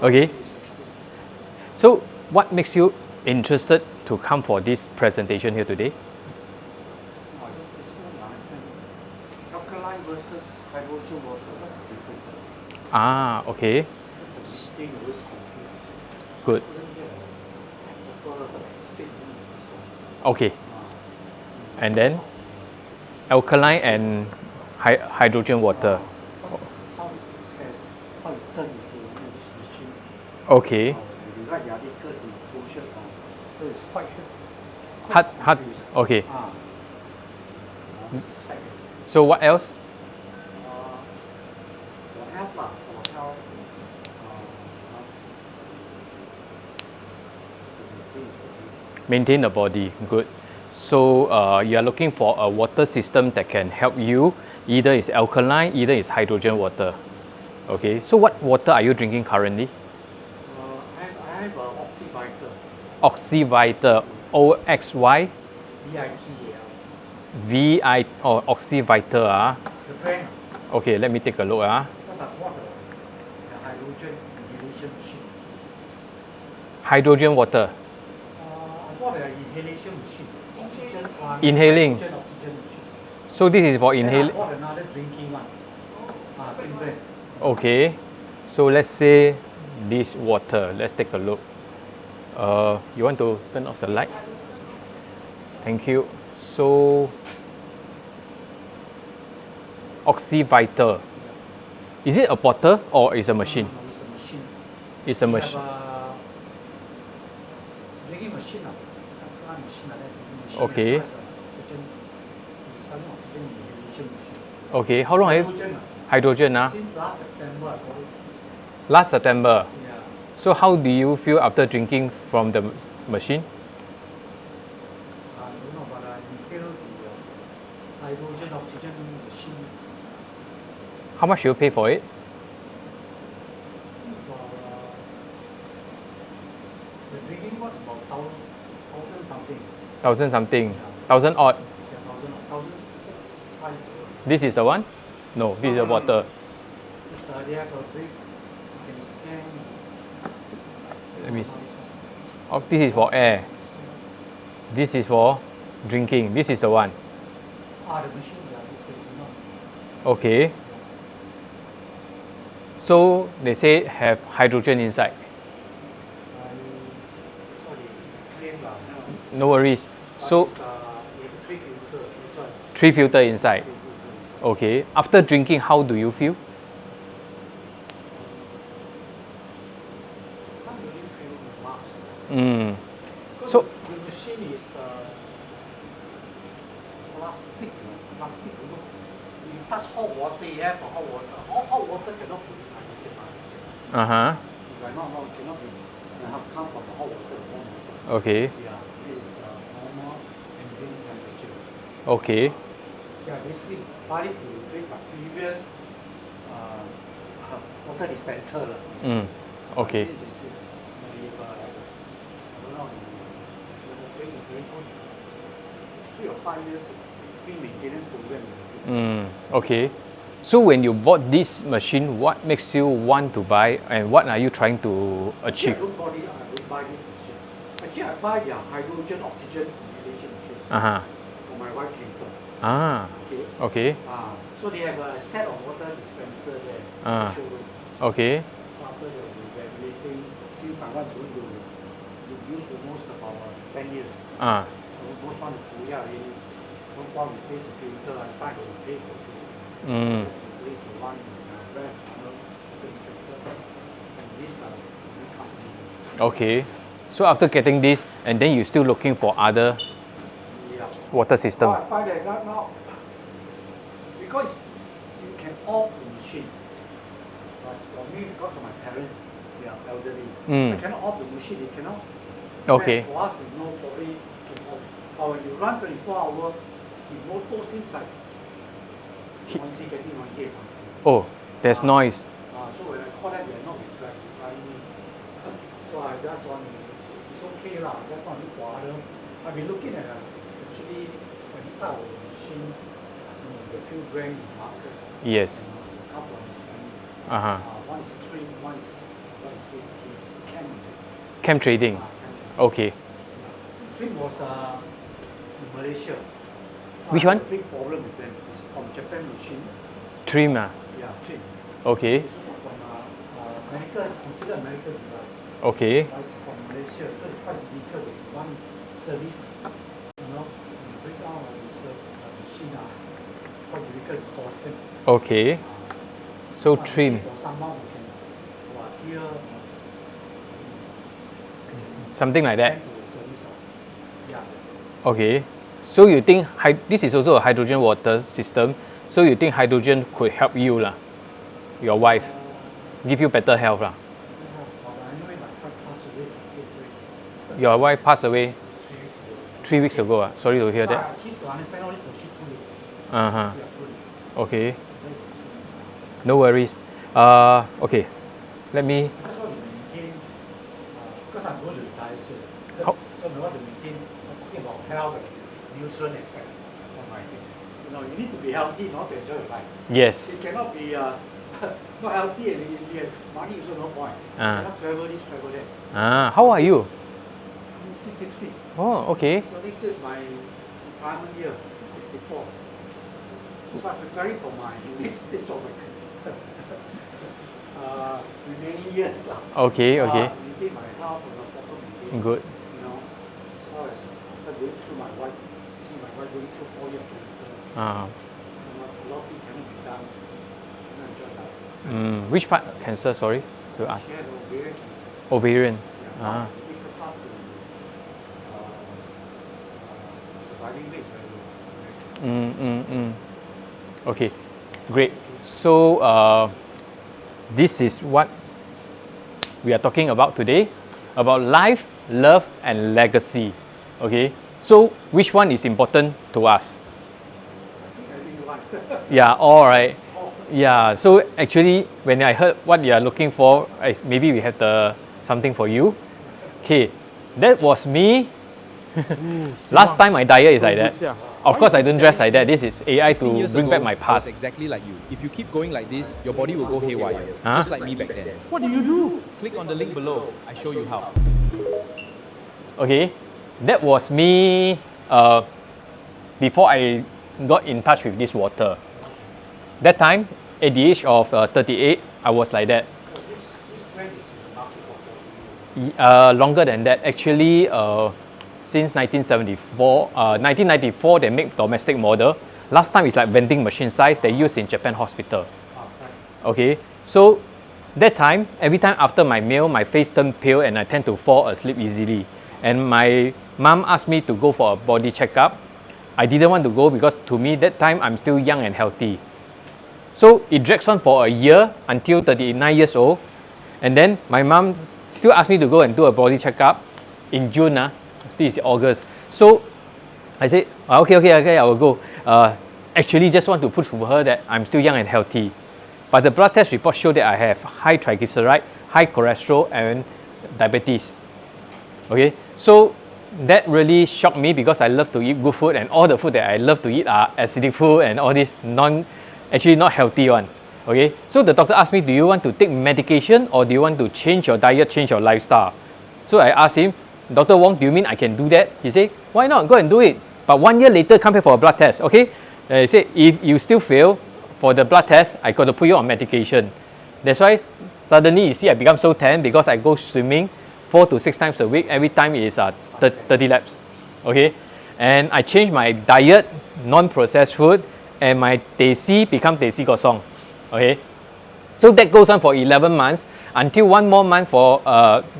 Okay. So, what makes you interested to come for this presentation here today? Just want to understand alkaline versus hydrogen water. What's the differences? Okay. Because the thing always confused. Good. I couldn't get a proper statement on this one. Okay. And then alkaline and hydrogen water. How it says, how it turn into this machine. Okay. You write the articles in brochures, so it's quite Hard. Okay. I suspect. So what else? For health, for health, Maintain the body. Good. So you are looking for a water system that can help you. Either it's alkaline, either it's hydrogen water. Okay. So what water are you drinking currently? I have Oxyvital. Oxyvital. OXY. VITAL. VI or Oxyvital. The brand. Okay, let me take a look. Because I bought the hydrogen inhalation machine. Hydrogen water. I bought an inhalation machine. Inhaling. Oxygen machine. So this is for inhaling. I bought another drinking one. Same brand. Okay. So let's say this water. Let's take a look. You want to turn off the light? Thank you. So Oxyvital. Is it a bottle or is a machine? No, it's a machine. It's a machine. Drinking machine. Okay. Okay. How long have you? Hydrogen. Since last September, I got it. Last September. Yeah. So how do you feel after drinking from the machine? I don't know, but I inhaled the hydrogen oxygen machine. How much you pay for it? The drinking was about 1,000 something. 1,000 something. 1,000 odd. Yeah, 1,650. This is the one? No, this is the water. They have a big, you can scan. Let me see. Oh, this is for air. This is for drinking. This is the one. The machine, yeah, this is Okay. So they say have hydrogen inside. No worries. So we have 3 filters. This one. 3 filter inside. Okay. After drinking, how do you feel? Can't really feel much. So The machine is plastic. Plastic. You touch hot water, you have hot water. Hot water cannot produce hydrogen. If I not wrong, it cannot be. Come from the hot water, warm water. Okay. Yeah, this is normal ambient temperature. Okay. Yeah, basically, partly to replace my previous water dispenser. Okay. This is, I don't know, 3 or 5 years maintenance program. Okay. So when you bought this machine, what makes you want to buy and what are you trying to achieve? I don't buy this machine. Actually, I buy their hydrogen oxygen inhalation machine for my wife cancer. Okay. So they have a set of water dispenser there in the showroom. Okay. After they will be regulating, since my wife is going to use almost about 10 years. Almost want to pull out already. Don't want to replace the filter. I find they will pay for it. Just replace the one brand, water dispenser. And this company. Okay. So after getting this, and then you're still looking for other water system. I find that right now, because you can off the machine. But for me, because of my parents, they are elderly. I cannot off the machine. They cannot. Okay. For us, we know probably can off. But when you run 24 hours, the motor seems like noisy, getting noisy. Oh, there's noise. So when I call them, they are not replying me. So I just want, it's okay lah. I just want to look for other. I've been looking at actually when you start with the machine, the few brand in the market. Yes. A couple of this brand. One is 3, one is 4. basically chem. Chem trading. Chem. Okay. Trim was in Malaysia. Which one? The big problem with them is from Japan machine. Trim. Yeah, trim. Okay. This is from America, considered American device. Okay. But it's from Malaysia, so it's quite difficult with one service. You know, you break down this machine, quite difficult for them. Okay. So trim. For someone who can, who was here, Something like that. to the service. Yeah. Okay. So you think this is also a hydrogen water system. So you think hydrogen could help you lah, your wife, give you better health lah. Your wife passed away 3 weeks ago. Sorry to hear that. Okay. No worries. Okay. Let me. Because I'm going to retire soon. How? So we want to maintain, I'm talking about health and nutrient aspect of my thing. You know, you need to be healthy in order to enjoy your life. Yes. You cannot be not healthy and you have money, so no point. You cannot travel this, travel that. How are you? I'm 63. Oh, okay. So next year is my retirement year, 64. So I'm preparing for my next stage of remaining years. Okay, okay. Maintain my health and proper maintain. Good. You know, as far as after going through my wife, see my wife going through 4 years of cancer. A lot of things cannot be done. Cannot enjoy life. Which part cancer? Sorry to ask. She had ovarian cancer. Ovarian. Yeah, difficult part to surviving rate is very low. Okay, great. So this is what we are talking about today, about life, love, and legacy. Okay, so which one is important to us? I think everyone. Yeah, all right. Yeah, so actually when I heard what you are looking for, maybe we have something for you. Okay, that was me. Last time my diet is like that. Of course I don't dress like that. This is AI to bring back my I was past. exactly like you. If you keep going like this, your body will go haywire. Huh? Just like me back then. What do you do? Click on the link below. I show you how. Okay, that was me before I got in touch with this water. That time, at the age of 38, I was like that. This brand is in the market for 40 years. Longer than that, actually, since 1994, they make domestic model. Last time it's like vending machine size they use in Japan hospital. Okay, so that time, every time after my meal, my face turned pale and I tend to fall asleep easily. And my mom asked me to go for a body checkup. I didn't want to go because to me that time I'm still young and healthy. So it drags on for a year until 39 years old. And then my mom still asked me to go and do a body checkup in June. This is August. So I said, okay, I will go. Actually, just want to prove to her that I'm still young and healthy. But the blood test report showed that I have high triglyceride, high cholesterol, and diabetes. Okay, so that really shocked me because I love to eat good food, and all the food that I love to eat are acidic food and all this actually not healthy one. Okay, so the doctor asked me, do you want to take medication or do you want to change your diet, change your lifestyle? So I asked him, Dr. Wong, do you mean I can do that? He said, why not? Go and do it. But 1 year later, come here for a blood test. Okay, he said, if you still fail for the blood test, I got to put you on medication. That's why suddenly you see I become so tan because I go swimming 4 to 6 times a week. Every time is 30 laps. Okay, and I changed my diet, non-processed food, and my teh C become teh C kosong. Okay, so that goes on for 11 months until 1 more month for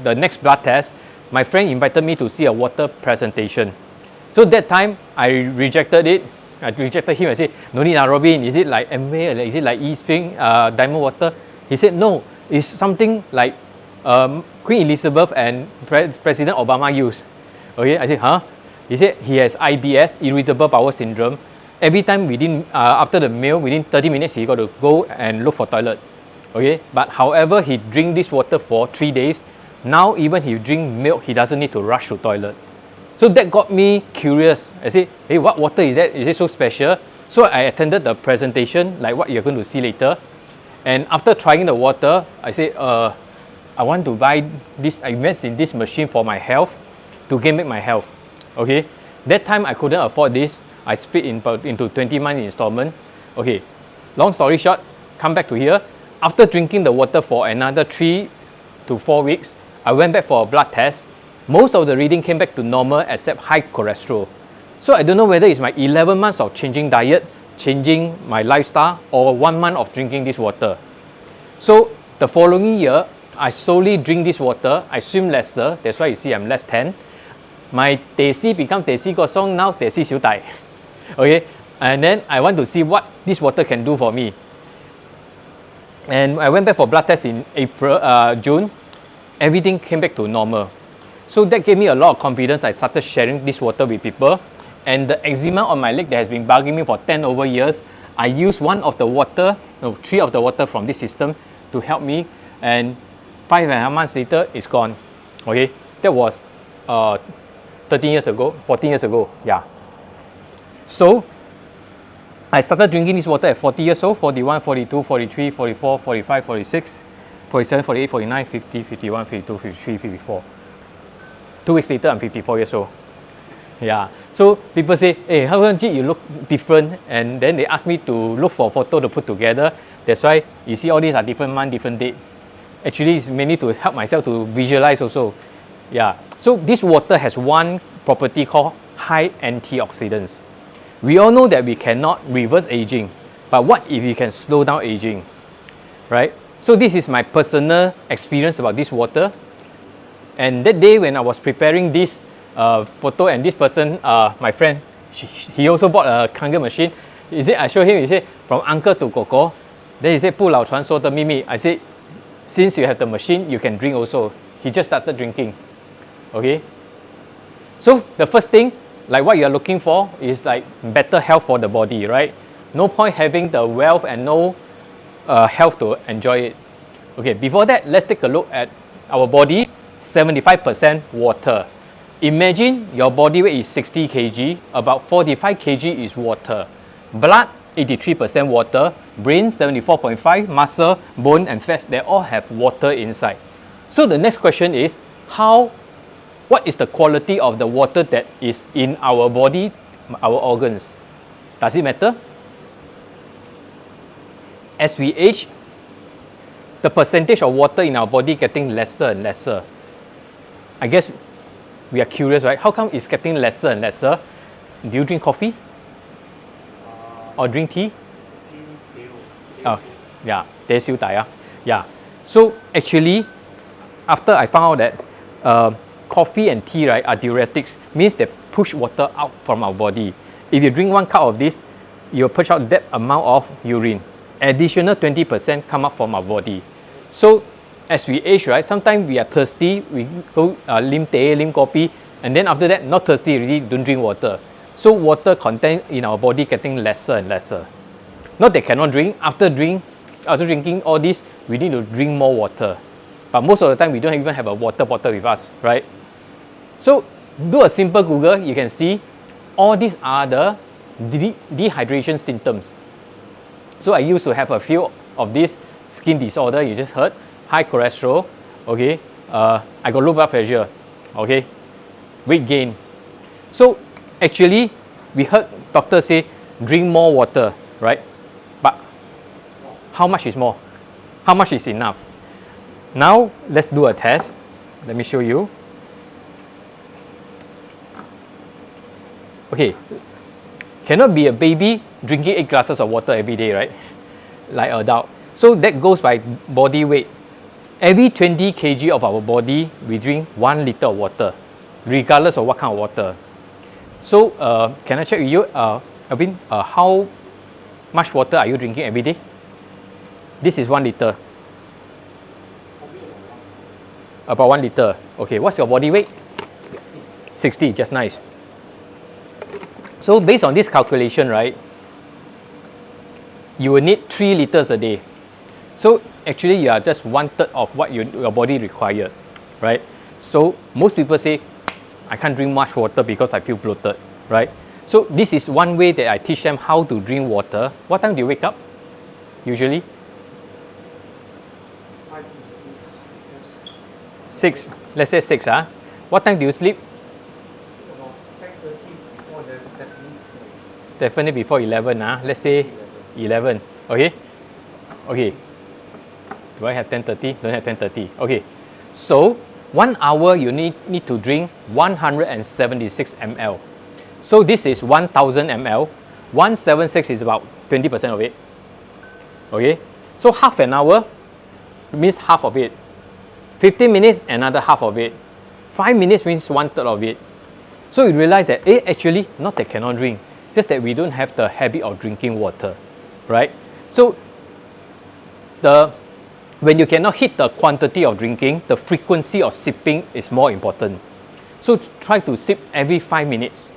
the next blood test. My friend invited me to see a water presentation. So that time I rejected it. I rejected him. I said, no need, Robin. Is it like Amway? Is it like East Spring, Diamond Water? He said, no, it's something like Queen Elizabeth and President Obama used. Okay, I said, huh? He said he has IBS, irritable bowel syndrome. Every time after the meal, within 30 minutes, he got to go and look for toilet. Okay, but however, he drink this water for 3 days. Now, even he drink milk, he doesn't need to rush to toilet. So that got me curious. I said, hey, what water is that? Is it so special? So I attended the presentation, like what you're going to see later. And after trying the water, I said, I want to buy this, I invest in this machine for my health, to gain back my health. Okay, that time I couldn't afford this. I split into 20-month installment. Okay, long story short, come back to here. After drinking the water for another 3 to 4 weeks, I went back for a blood test. Most of the reading came back to normal except high cholesterol. So I don't know whether it's my 11 months of changing diet, changing my lifestyle, or 1 month of drinking this water. So the following year, I slowly drink this water. I swim lesser. That's why you see I'm less tan. My teh C become teh C kosong, now teh C siu dai. Okay, and then I want to see what this water can do for me. And I went back for blood test in June. Everything came back to normal. So that gave me a lot of confidence. I started sharing this water with people. And the eczema on my leg that has been bugging me for 10 over years, I used 3 of the water from this system to help me. And 5.5 months later, it's gone. Okay, that was 13 years ago, 14 years ago, yeah. So I started drinking this water at 40 years old, 41, 42, 43, 44, 45, 46, 47, 48, 49, 50, 51, 52, 53, 54. 2 weeks later, I'm 54 years old. Yeah. So people say, hey, how come you look different? And then they ask me to look for a photo to put together. That's why you see all these are different month, different date. Actually, it's mainly to help myself to visualize also. Yeah. So this water has one property called high antioxidants. We all know that we cannot reverse aging, but what if we can slow down aging, right? So this is my personal experience about this water. And that day when I was preparing this photo, and this person, my friend, he also bought a Kangen machine. He said, I showed him, he said, from uncle to Coco. Then he said, 不老传说的秘密. I said, since you have the machine, you can drink also. He just started drinking. Okay? So the first thing, like what you're looking for, is like better health for the body, right? No point having the wealth and no health to enjoy it. Okay, before that, let's take a look at our body. 75% water. Imagine your body weight is 60 kg, about 45 kg is water. Blood, 83% water. Brain, 74.5, muscle, bone and fats, they all have water inside. So the next question is, what is the quality of the water that is in our body, our organs? Does it matter? As we age, the percentage of water in our body getting lesser and lesser. I guess we are curious, right? How come it's getting lesser and lesser? Do you drink coffee? Or drink tea? Oh, yeah, teh siu dai. Yeah. So actually, after I found out that coffee and tea, right, are diuretics, means they push water out from our body. If you drink 1 cup of this, you'll push out that amount of urine. Additional 20% come up from our body. So as we age, right, sometimes we are thirsty, we go lim teh, lim kopi, and then after that, not thirsty already, don't drink water. So water content in our body getting lesser and lesser. Not that cannot drink. After drinking all this, we need to drink more water. But most of the time, we don't even have a water bottle with us, right? So do a simple Google, you can see all these are the dehydration symptoms. So I used to have a few of these skin disorder, you just heard, high cholesterol, okay, I got low blood pressure, okay, weight gain. So actually, we heard doctors say, drink more water, right? But how much is more? How much is enough? Now, let's do a test. Let me show you. Okay, cannot be a baby drinking 8 glasses of water every day, right? Like adult. So that goes by body weight. Every 20 kg of our body, we drink 1 liter of water, regardless of what kind of water. So, can I check with you, Alvin, how much water are you drinking every day? This is 1 liter. About 1 liter. Okay, what's your body weight? 60, just nice. So based on this calculation, right, you will need 3 liters a day. So actually you are just 1/3 of what your body required, right? So most people say, I can't drink much water because I feel bloated, right? So this is one way that I teach them how to drink water. What time do you wake up, usually? 6, let's say 6. What time do you sleep? About 10:30 before the Definitely before 11. Let's say 11. Okay? Okay. Do I have 10:30? Don't have 10:30. Okay. So 1 hour you need to drink 176 ml. So this is 1000 ml. 176 is about 20% of it. Okay. So half an hour means half of it. 15 minutes, another half of it. 5 minutes means 1/3 of it. So you realize that actually not that cannot drink, just that we don't have the habit of drinking water, right? So when you cannot hit the quantity of drinking, the frequency of sipping is more important. So try to sip every 5 minutes.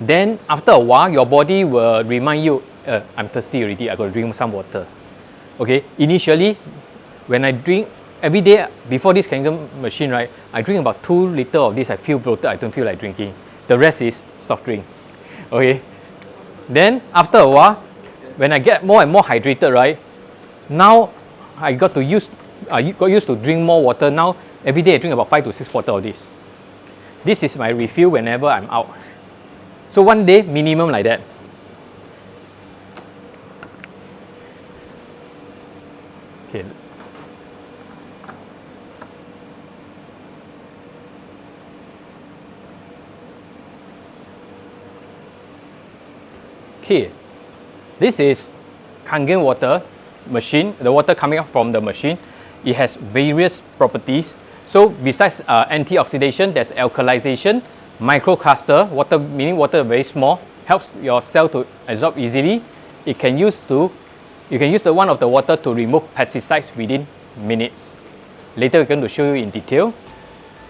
Then after a while, your body will remind you, I'm thirsty already, I got to drink some water. Okay, initially, when I drink every day before this Kangen machine, right, I drink about 2 liters of this. I feel bloated, I don't feel like drinking. The rest is soft drink. Okay, then after a while, when I get more and more hydrated, right, now I got used to drink more water. Now every day I drink about 5 to 6 bottles of this. This is my refill whenever I'm out. So one day minimum like that. Okay. Okay. This is Kangen water machine, the water coming up from the machine. It has various properties. So besides antioxidation, there's alkalization, microcluster, water meaning water very small, helps your cell to absorb easily. You can use the one of the water to remove pesticides within minutes. Later we're going to show you in detail.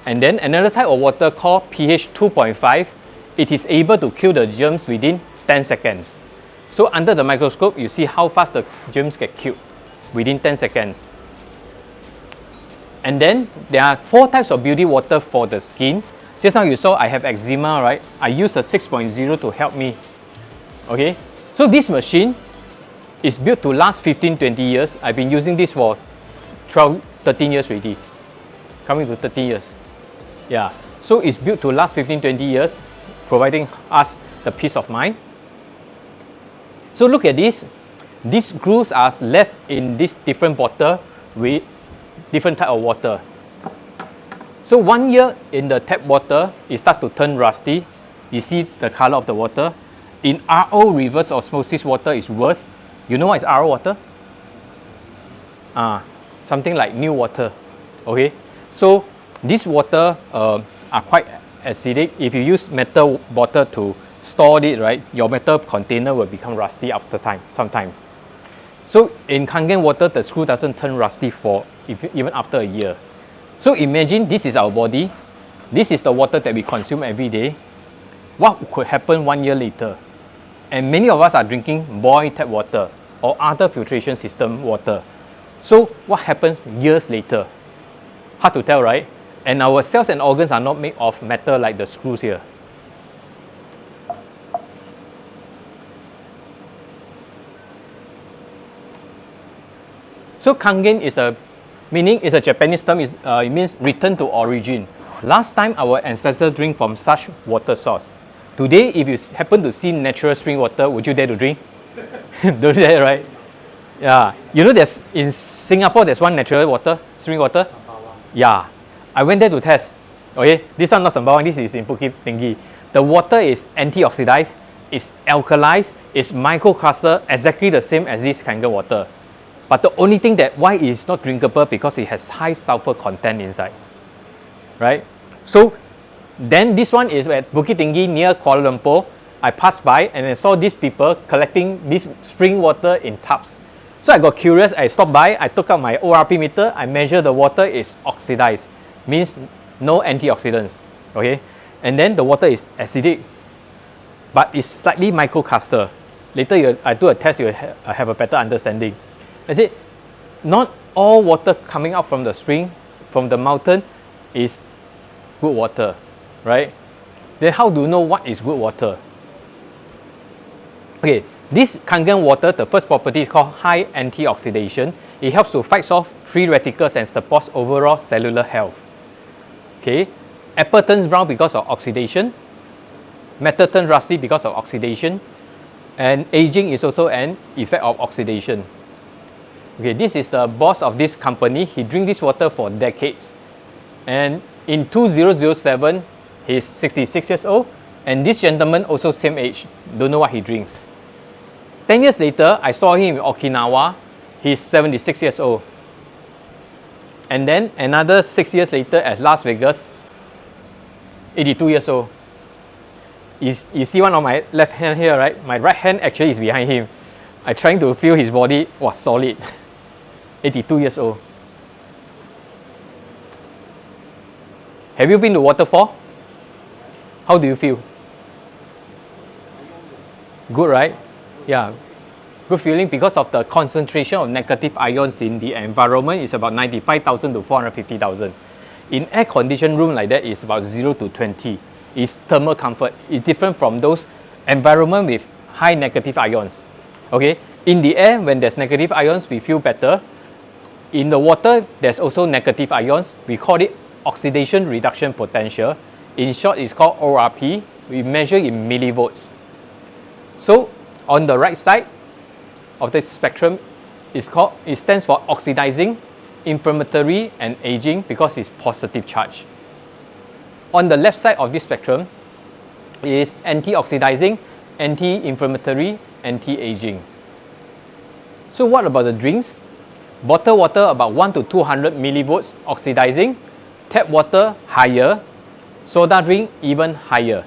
And then another type of water called pH 2.5. It is able to kill the germs within 10 seconds. So under the microscope, you see how fast the germs get killed within 10 seconds. And then there are 4 types of beauty water for the skin. Just now you saw I have eczema, right? I use a 6.0 to help me. Okay, so this machine is built to last 15-20 years. I've been using this for 13 years already. Coming to 13 years. Yeah, so it's built to last 15-20 years, providing us the peace of mind. So look at this. These grooves are left in this different bottle with different type of water. So 1 year in the tap water, it starts to turn rusty. You see the color of the water. In RO, reverse osmosis water, is worse. You know what is RO water? Something like new water. Okay, so this water are quite acidic. If you use metal bottle to store it, right, your metal container will become rusty after some time. So in Kangen water, the screw doesn't turn rusty even after a year. So imagine this is our body. This is the water that we consume every day. What could happen 1 year later? And many of us are drinking boiled tap water or other filtration system water. So what happens years later? Hard to tell, right? And our cells and organs are not made of metal like the screws here. So Kangen is a Japanese term. It means return to origin. Last time our ancestors drink from such water source. Today, if you happen to see natural spring water, would you dare to drink? Don't dare, right? Yeah. You know, in Singapore, there's one natural spring water. Yeah. I went there to test. Okay, this one not Sembawang, this is in Bukit Tinggi. The water is antioxidized, it's alkalized, it's microcluster, exactly the same as this Kangen water. But the only thing that why it's not drinkable, because it has high sulfur content inside, right? So then this one is at Bukit Tinggi near Kuala Lumpur. I passed by and I saw these people collecting this spring water in tubs. So I got curious, I stopped by, I took out my ORP meter, I measured the water is oxidized, means no antioxidants, okay? And then the water is acidic, but it's slightly microcluster. Later I do a test, you'll have a better understanding. I said, not all water coming out from the spring, from the mountain, is good water, right? Then how do you know what is good water? Okay, This Kangen water, the first property is called high antioxidation. It helps to fight off free radicals and supports overall cellular health. Okay, apple turns brown because of oxidation. Metal turns rusty because of oxidation. And aging is also an effect of oxidation. Okay, this is the boss of this company. He drinks this water for decades. And in 2007, he's 66 years old. And this gentleman also same age. Don't know what he drinks. 10 years later, I saw him in Okinawa. He's 76 years old. And then another 6 years later at Las Vegas, 82 years old. You see one on my left hand here, right? My right hand actually is behind him. I'm trying to feel his body was solid. 82 years old. Have you been to waterfall? How do you feel? Good, right? Yeah, good feeling because of the concentration of negative ions in the environment is about 95,000 to 450,000. In air-conditioned room like that, it's about 0 to 20. It's thermal comfort. It's different from those environment with high negative ions. Okay, in the air, when there's negative ions, we feel better. In the water, there's also negative ions. We call it oxidation reduction potential. In short, it's called ORP. We measure in millivolts. So, on the right side of the spectrum, it stands for oxidizing, inflammatory, and aging because it's positive charge. On the left side of this spectrum is anti-oxidizing, anti-inflammatory, anti-aging. So what about the drinks? Bottled water about 1 to 200 millivolts oxidizing, tap water higher, soda drink even higher.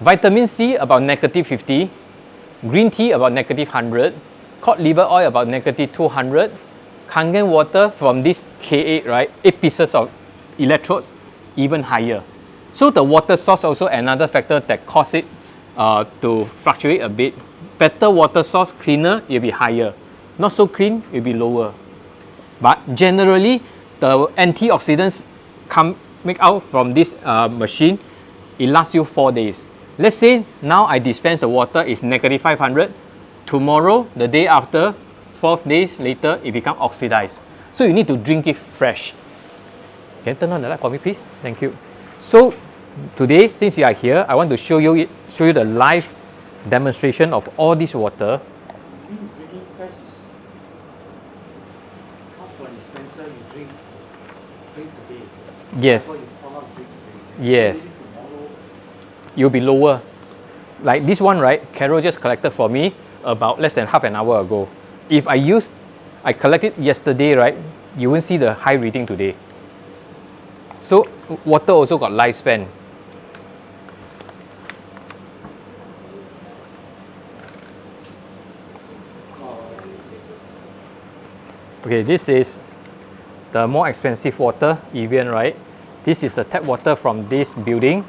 Vitamin C about negative 50, green tea about negative 100, cod liver oil about negative 200, Kangen water from this K8, right, 8 pieces of electrodes even higher. So the water source also another factor that cause it to fluctuate a bit. Better water source, cleaner, it will be higher. Not so clean, it will be lower. But generally, the antioxidants make out from this machine, it lasts you 4 days. Let's say now I dispense the water is negative 500. Tomorrow, the day after, 4 days later, it becomes oxidized. So you need to drink it fresh. Can you turn on the light for me, please? Thank you. So today, since you are here, I want to show you the live demonstration of all this water. Drinking fresh is not for dispenser. You drink today. Yes. You pour out, drink today. Yes. You'll be lower. Like this one, right? Carol just collected for me about less than half an hour ago. If I collected yesterday, right? You won't see the high reading today. So water also got lifespan. Okay, this is the more expensive water, Evian, right? This is the tap water from this building,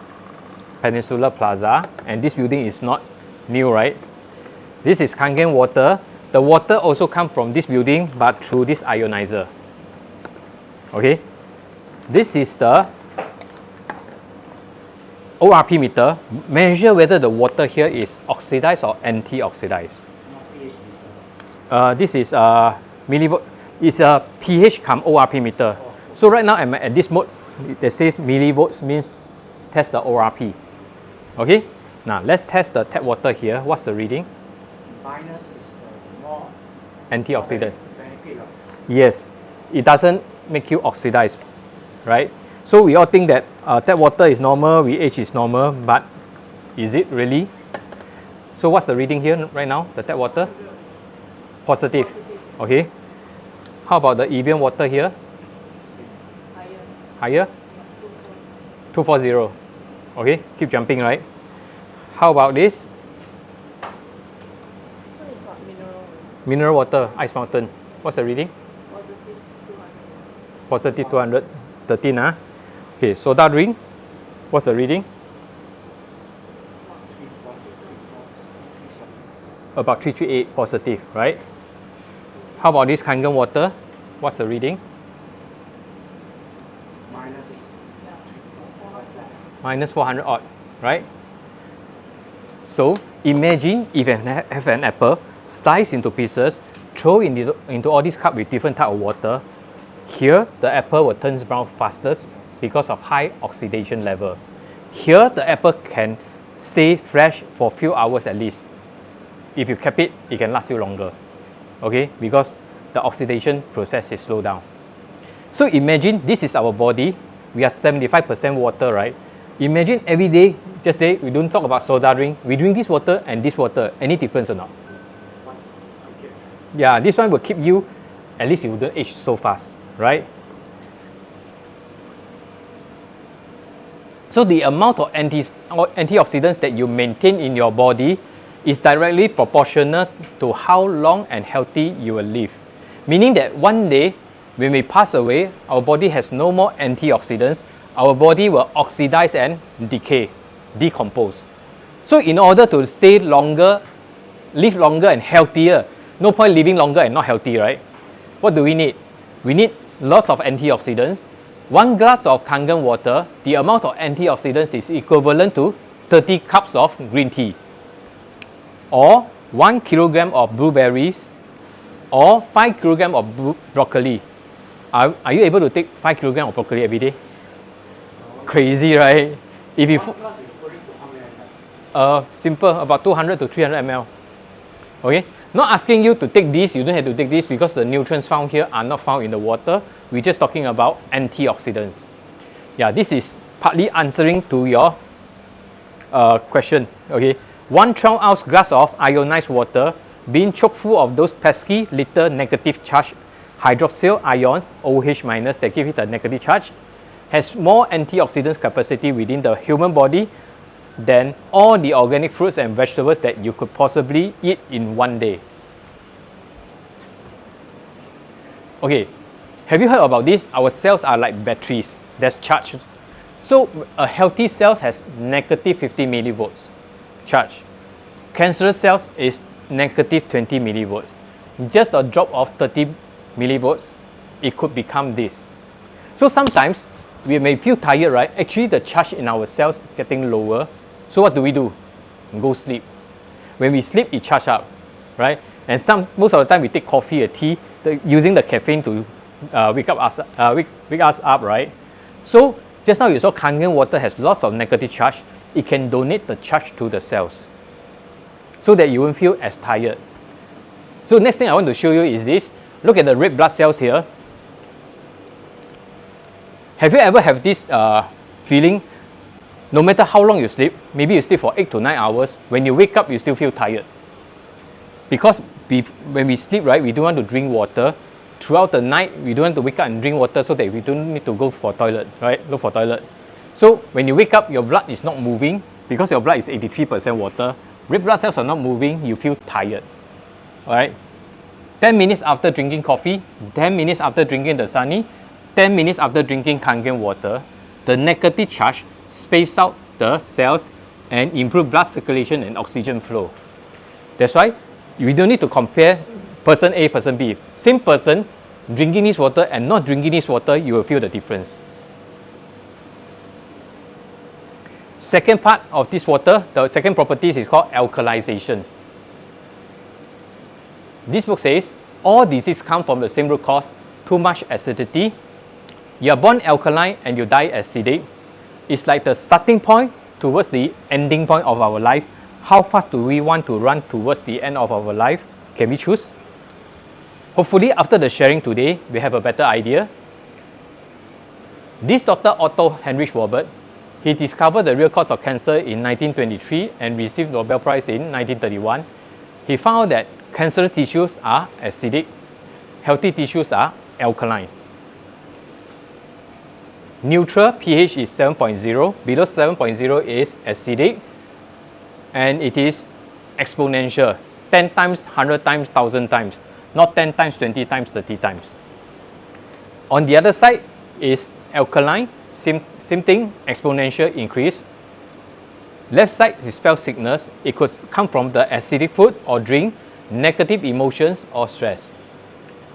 Peninsula Plaza, and this building is not new, right? This is Kangen water. The water also comes from this building, but through this ionizer. Okay, this is the ORP meter. Measure whether the water here is oxidized or anti-oxidized. This is millivolt. It's a pH cum ORP meter. So right now I'm at this mode that says millivolts, means test the ORP. Okay, now let's test the tap water here. What's the reading? Minus is more Antioxidant. benefit. Yes, it doesn't make you oxidize, right? So we all think that tap water is normal, VH is normal, but is it really? So what's the reading here right now, the tap water? Positive. Okay. How about the Evian water here? Higher? 240. Okay, keep jumping, right? How about this? So it's what, mineral? Mineral water, Ice Mountain. What's the reading? Positive 200. Positive 200. 13, huh? Okay, soda drink. What's the reading? About 338 positive, right? How about this Kangen water? What's the reading? Minus Minus 400 odd, right? So Imagine if you have an apple, slice into pieces, throw into all these cups with different type of water. Here, the apple will turn brown fastest because of high oxidation level. Here, the apple can stay fresh for a few hours at least. If you keep it, it can last you longer. Okay, because the oxidation process is slowed down. So imagine this is our body. We are 75% water, right? Imagine every day, just day, we don't talk about soda drink. We drink this water and this water. Any difference or not? Okay. Yeah, this one will keep you, at least you wouldn't age so fast, right? So the amount of antioxidants that you maintain in your body is directly proportional to how long and healthy you will live. Meaning that one day, when we pass away, our body has no more antioxidants, our body will oxidize and decay, decompose. So in order to stay longer, live longer and healthier, no point living longer and not healthy, right? What do we need? We need lots of antioxidants. 1 glass of Kangen water, the amount of antioxidants is equivalent to 30 cups of green tea. Or 1 kilogram of blueberries, or 5 kilogram of broccoli. Are you able to take 5 kilogram of broccoli every day? Crazy, right? If you One glass is referring to how many ml? simple, about 200 to 300 ml. Okay, not asking you to take this, you don't have to take this because the nutrients found here are not found in the water. We're just talking about antioxidants. Yeah, this is partly answering to your question. Okay, 1 12-ounce glass of ionized water being chock full of those pesky little negative charge hydroxyl ions, OH minus, that give it a negative charge, has more antioxidants capacity within the human body than all the organic fruits and vegetables that you could possibly eat in one day. Okay, have you heard about this? Our cells are like batteries. There's charge. So a healthy cell has negative 50 millivolts charge. Cancerous cells is negative 20 millivolts. Just a drop of 30 millivolts, it could become this. So sometimes we may feel tired, right? Actually, the charge in our cells getting lower. So what do? Go sleep. When we sleep, it charges up, right? And most of the time we take coffee or tea, using the caffeine to wake us up, right? So just now you saw Kangen water has lots of negative charge. It can donate the charge to the cells, so that you won't feel as tired. So next thing I want to show you is this. Look at the red blood cells here. Have you ever have this feeling, no matter how long you sleep, maybe you sleep for 8 to 9 hours, when you wake up, you still feel tired? Because when we sleep, right, we don't want to drink water. Throughout the night, we don't want to wake up and drink water so that we don't need to go for toilet, right? Look for toilet. So when you wake up, your blood is not moving because your blood is 83% water. Red blood cells are not moving, you feel tired. All right? 10 minutes after drinking coffee, 10 minutes after drinking the Sunny, 10 minutes after drinking Kangen water, the negative charge space out the cells and improve blood circulation and oxygen flow. That's why we don't need to compare person A, person B. Same person drinking this water and not drinking this water, you will feel the difference. Second part of this water, the second property is called alkalization. This book says, all diseases come from the same root cause, too much acidity. You are born alkaline and you die acidic. It's like the starting point towards the ending point of our life. How fast do we want to run towards the end of our life? Can we choose? Hopefully, after the sharing today, we have a better idea. This Dr. Otto Heinrich Robert, he discovered the real cause of cancer in 1923 and received the Nobel Prize in 1931. He found that cancerous tissues are acidic, healthy tissues are alkaline. Neutral pH is 7.0, below 7.0 is acidic, and it is exponential, 10 times, 100 times, 1,000 times, not 10 times, 20 times, 30 times. On the other side is alkaline, same thing, exponential increase. Left side is spell sickness. It could come from the acidic food or drink, negative emotions or stress.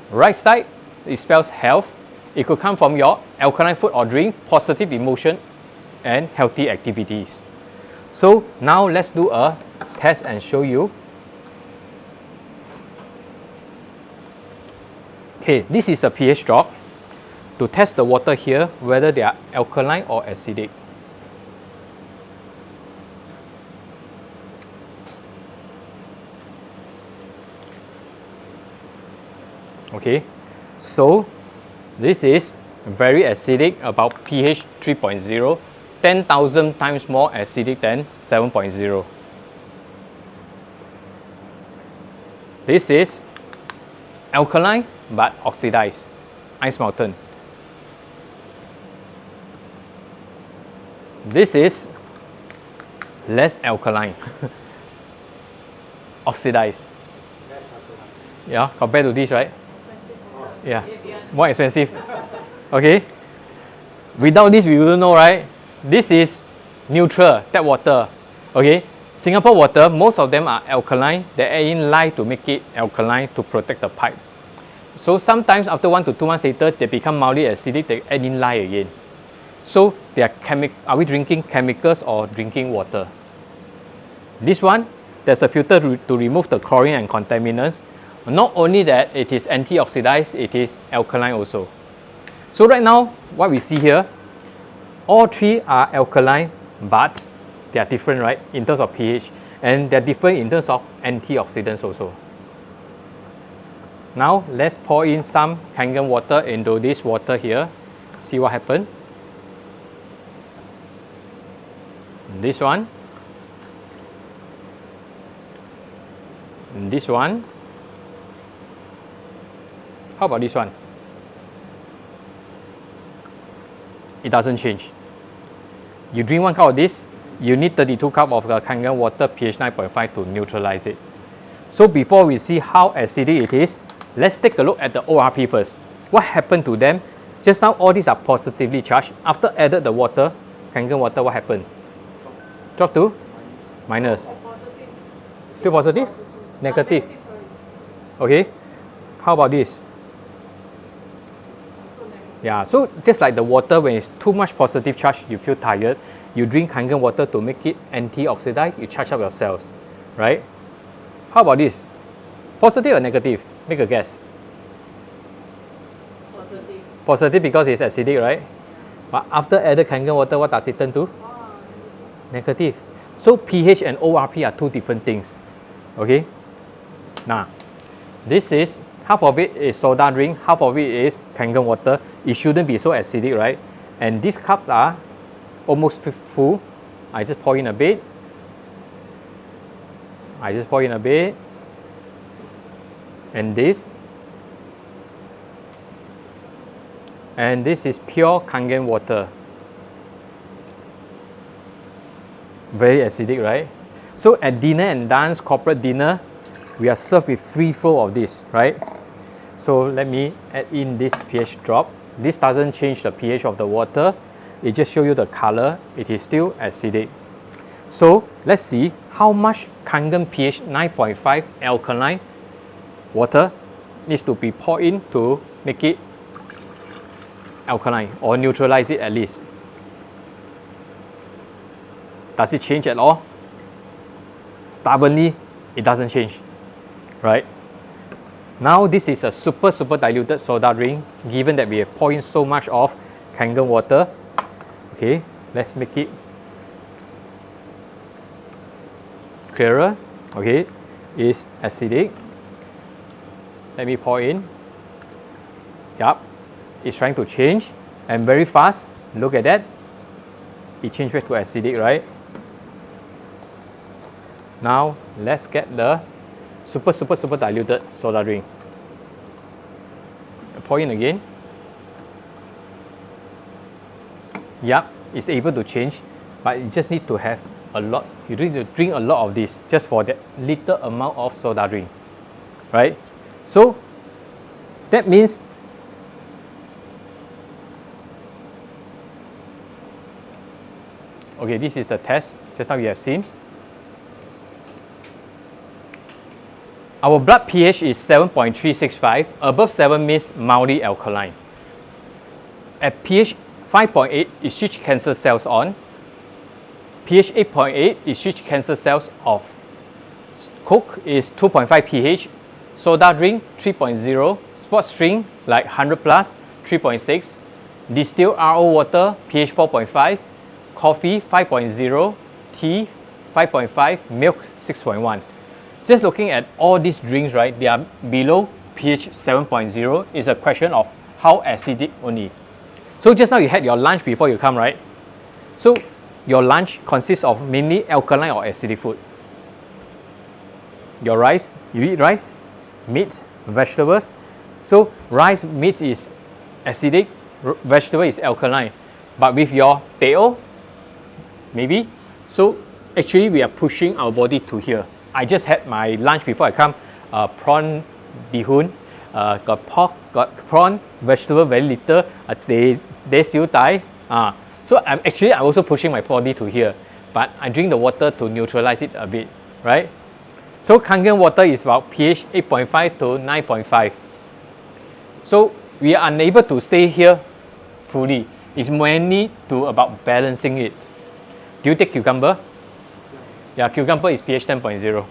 Right side, it spells health. It could come from your alkaline food or drink, positive emotion, and healthy activities. So now let's do a test and show you. Okay, this is a pH drop to test the water here whether they are alkaline or acidic. Okay, so this is very acidic, about pH 3.0, 10,000 times more acidic than 7.0. This is alkaline but oxidized, ice mountain. This is less alkaline, oxidized. Less alkaline. Yeah, compared to this, right? Expensive. Yeah, more expensive. Okay. Without this, we wouldn't know, right? This is neutral, tap water. Okay. Singapore water, most of them are alkaline. They add in lye to make it alkaline to protect the pipe. So sometimes after 1 to 2 months later, they become mildly acidic. They add in lye again. So they are are we drinking chemicals or drinking water? This one, there's a filter to remove the chlorine and contaminants. Not only that, it is antioxidized, it is alkaline also. So right now, what we see here, all three are alkaline, but they are different, right, in terms of pH, and they're different in terms of antioxidants also. Now, let's pour in some Kangen water into this water here. See what happens. This one. And this one. How about this one? It doesn't change. You drink 1 cup of this, you need 32 cups of the Kangen water pH 9.5 to neutralize it. So before we see how acidic it is, let's take a look at the ORP first. What happened to them? Just now all these are positively charged. After added the water, Kangen water, what happened? Drop to minus. Positive. Still positive? Negative. Sorry. Okay. How about this? Also negative. Yeah, so just like the water, when it's too much positive charge, you feel tired. You drink Kangen water to make it antioxidized, you charge up your cells, right? How about this? Positive or negative? Make a guess. Positive. Positive because it's acidic, right? But after added Kangen water, what does it turn to? Wow. Negative. So pH and ORP are two different things. Okay? Now, this is, half of it is soda drink, half of it is Kangen water. It shouldn't be so acidic, right? And these cups are almost full. I just pour in a bit. And this. And this is pure Kangen water. Very acidic, right? So at dinner and dance, corporate dinner, we are served with free flow of this, right? So let me add in this pH drop. This doesn't change the pH of the water. It just shows you the color. It is still acidic. So let's see how much Kangen pH 9.5 alkaline water needs to be poured in to make it alkaline or neutralize it at least. Does it change at all? Stubbornly, it doesn't change, right? Now this is a super diluted soda drink, given that we have poured in so much of Kangen water. Okay, let's make it clearer. Okay, it's acidic. Let me pour in. Yup, it's trying to change and very fast. Look at that. It changed back to acidic, right? Now let's get the super diluted soda drink. Pour in again. Yup, it's able to change, but you just need to have a lot. You need to drink a lot of this just for that little amount of soda drink, right? So that means okay, this is the test. Just now we have seen. Our blood pH is 7.365. Above 7 means mildly alkaline. At pH 5.8, it switches cancer cells on. pH 8.8, it switches cancer cells off. Coke is 2.5 pH, soda drink 3.0, sports drink like 100 plus 3.6, distilled RO water pH 4.5, coffee 5.0, tea 5.5, milk 6.1. Just looking at all these drinks, right, they are below pH 7.0 is a question of how acidic only. So just now you had your lunch before you come, right? So your lunch consists of mainly alkaline or acidic food. Your rice, you eat rice, meat, vegetables. So rice, meat is acidic, vegetable is alkaline. But with your teh, maybe. So actually we are pushing our body to here. I just had my lunch before I come, prawn bihun, got pork, got prawn, vegetable very little, teh siu dai. So I'm also pushing my body to here, but I drink the water to neutralize it a bit, right? So Kangen water is about pH 8.5 to 9.5. So we are unable to stay here fully. It's mainly to about balancing it. Do you take cucumber? Yeah, cucumber is pH 10.0.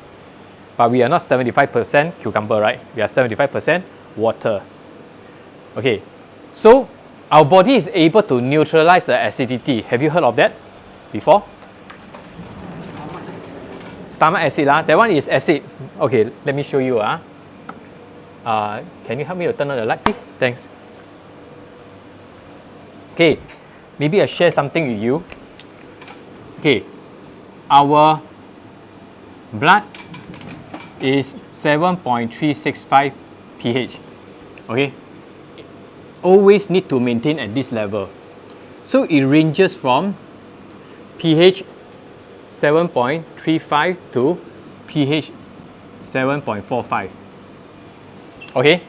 But we are not 75% cucumber, right? We are 75% water. Okay, so our body is able to neutralize the acidity. Have you heard of that before? Stomach acid, that one is acid. Okay, let me show you. Can you help me to turn on the light, please? Thanks. Okay, maybe I share something with you. Okay, our blood is 7.365 pH. Okay, always need to maintain at this level. So it ranges from pH 7.35 to pH 7.45. Okay,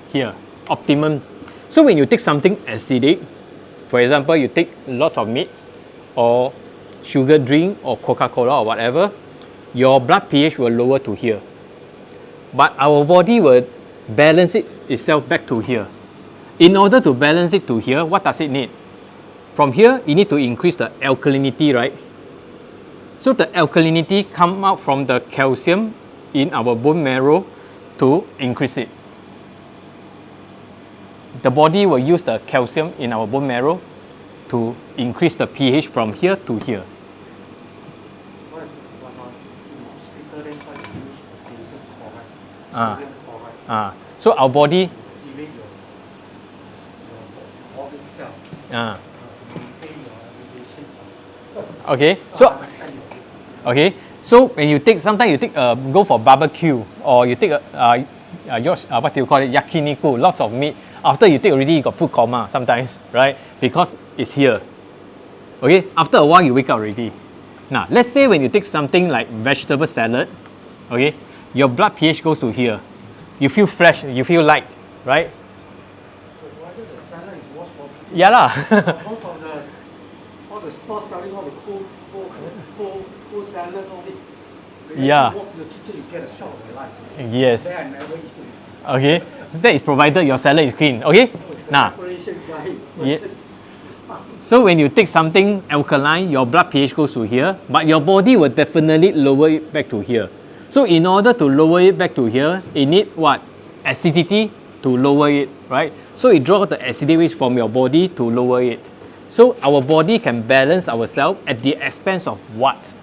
here, optimum. So when you take something acidic, for example, you take lots of meat or sugar drink or Coca-Cola or whatever, your blood pH will lower to here. But our body will balance it itself back to here. In order to balance it to here, what does it need? From here, you need to increase the alkalinity, right? So the alkalinity come out from the calcium in our bone marrow to increase it. The body will use the calcium in our bone marrow to increase the pH from here to here. So our body okay, so when you take, sometimes you take go for barbecue, or you take what do you call it, yakiniku, lots of meat. After you take already, you got food coma sometimes, right? Because it's here. Okay, after a while you wake up already. Now let's say when you take something like vegetable salad, okay, your blood pH goes to here. You feel fresh, you feel light, right? Yeah lah. Most of all the stores selling all the cold salad, all this. Yeah. You walk to the kitchen, you get a shock of your life. Yes. There I never eat it. Okay. So that is provided your salad is clean. Okay. Now. Yeah. So when you take something alkaline, your blood pH goes to here, but your body will definitely lower it back to here. So in order to lower it back to here, it needs what? Acidity to lower it, right? So it draws the acidic waste from your body to lower it. So our body can balance ourselves at the expense of what?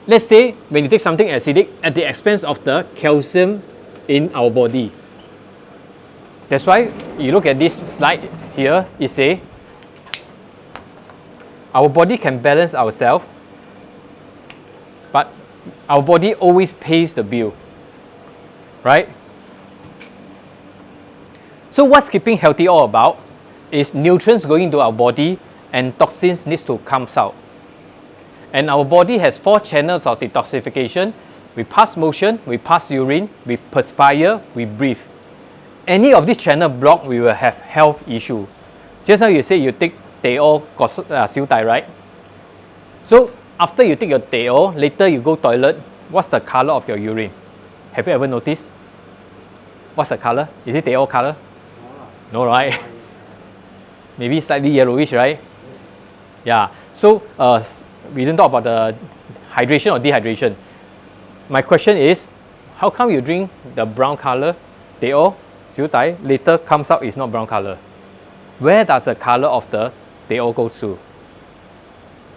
Let's say when you take something acidic at the expense of the calcium in our body. That's why you look at this slide here, it says our body can balance ourselves, but our body always pays the bill, right? So what's keeping healthy all about is nutrients going into our body and toxins needs to come out. And our body has 4 channels of detoxification. We pass motion, we pass urine, we perspire, we breathe. Any of these channel blocked, we will have health issue. Just now you say you take teh got siu dai, right? So after you take your teh, later you go toilet, what's the color of your urine? Have you ever noticed? What's the color? Is it teh color? No, right? Maybe slightly yellowish, right? Yeah. So we didn't talk about the hydration or dehydration. my question is, how come you drink the brown color, teh o, siew dai, later comes out is not brown color? Where does the color of the teh o go to?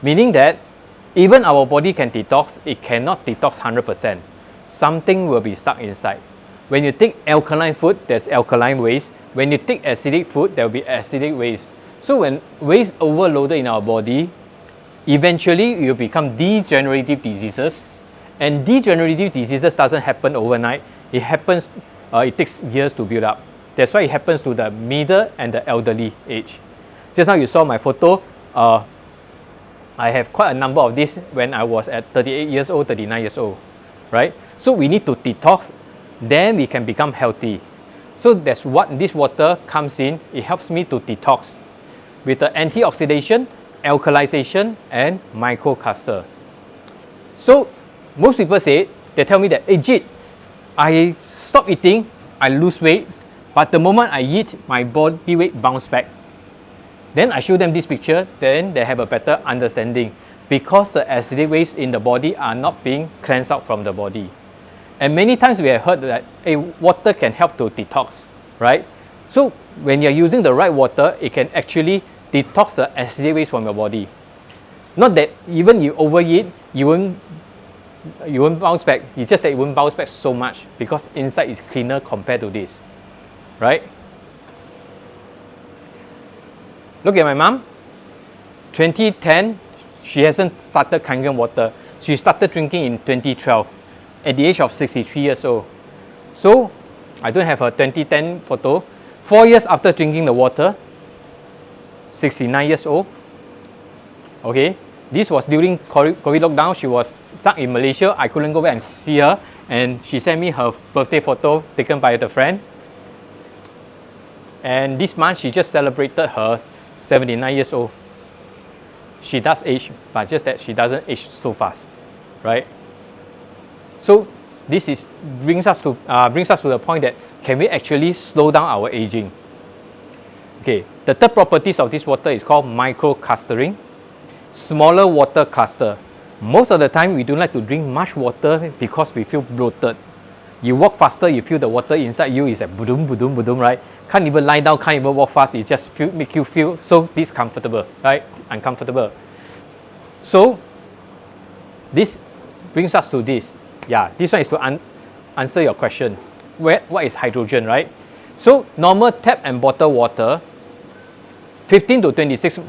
Meaning that even our body can detox, it cannot detox 100%. Something will be stuck inside. When you take alkaline food, there's alkaline waste. When you take acidic food, there will be acidic waste. So when waste overloaded in our body, eventually you become degenerative diseases. And degenerative diseases doesn't happen overnight. It happens, it takes years to build up. That's why it happens to the middle and the elderly age. Just now you saw my photo. I have quite a number of these when I was at 38 years old, 39 years old, right? So we need to detox, then we can become healthy. So that's what this water comes in. It helps me to detox with the antioxidation, alkalization, and microcluster. So most people say, they tell me that, hey Jit, I stop eating, I lose weight, but the moment I eat, my body weight bounce back. Then I show them this picture, then they have a better understanding because the acidic waste in the body are not being cleansed out from the body. And many times we have heard that water can help to detox, right? So when you're using the right water, it can actually detox the acidic waste from your body. Not that even you overeat, you won't bounce back. It's just that it won't bounce back so much because inside is cleaner compared to this, right? Look at my mom. 2010, she hasn't started Kangen water. She started drinking in 2012 at the age of 63 years old. So I don't have her 2010 photo. 4 years after drinking the water, 69 years old. Okay, this was during COVID lockdown. She was stuck in Malaysia. I couldn't go back and see her, and she sent me her birthday photo taken by the friend. And this month she just celebrated her 79 years old. She does age, but just that she doesn't age so fast, right? So this brings us to the point that can we actually slow down our aging? Okay, the third properties of this water is called microclustering, smaller water cluster. Most of the time we don't like to drink much water because we feel bloated. You walk faster, you feel the water inside you is like boom, boom, boom, right? Can't even lie down, can't even walk fast. It just make you feel so discomfortable, right? Uncomfortable. So this brings us to this. Yeah, this one is to answer your question. What is hydrogen, right? So normal tap and bottle water, 15 to 26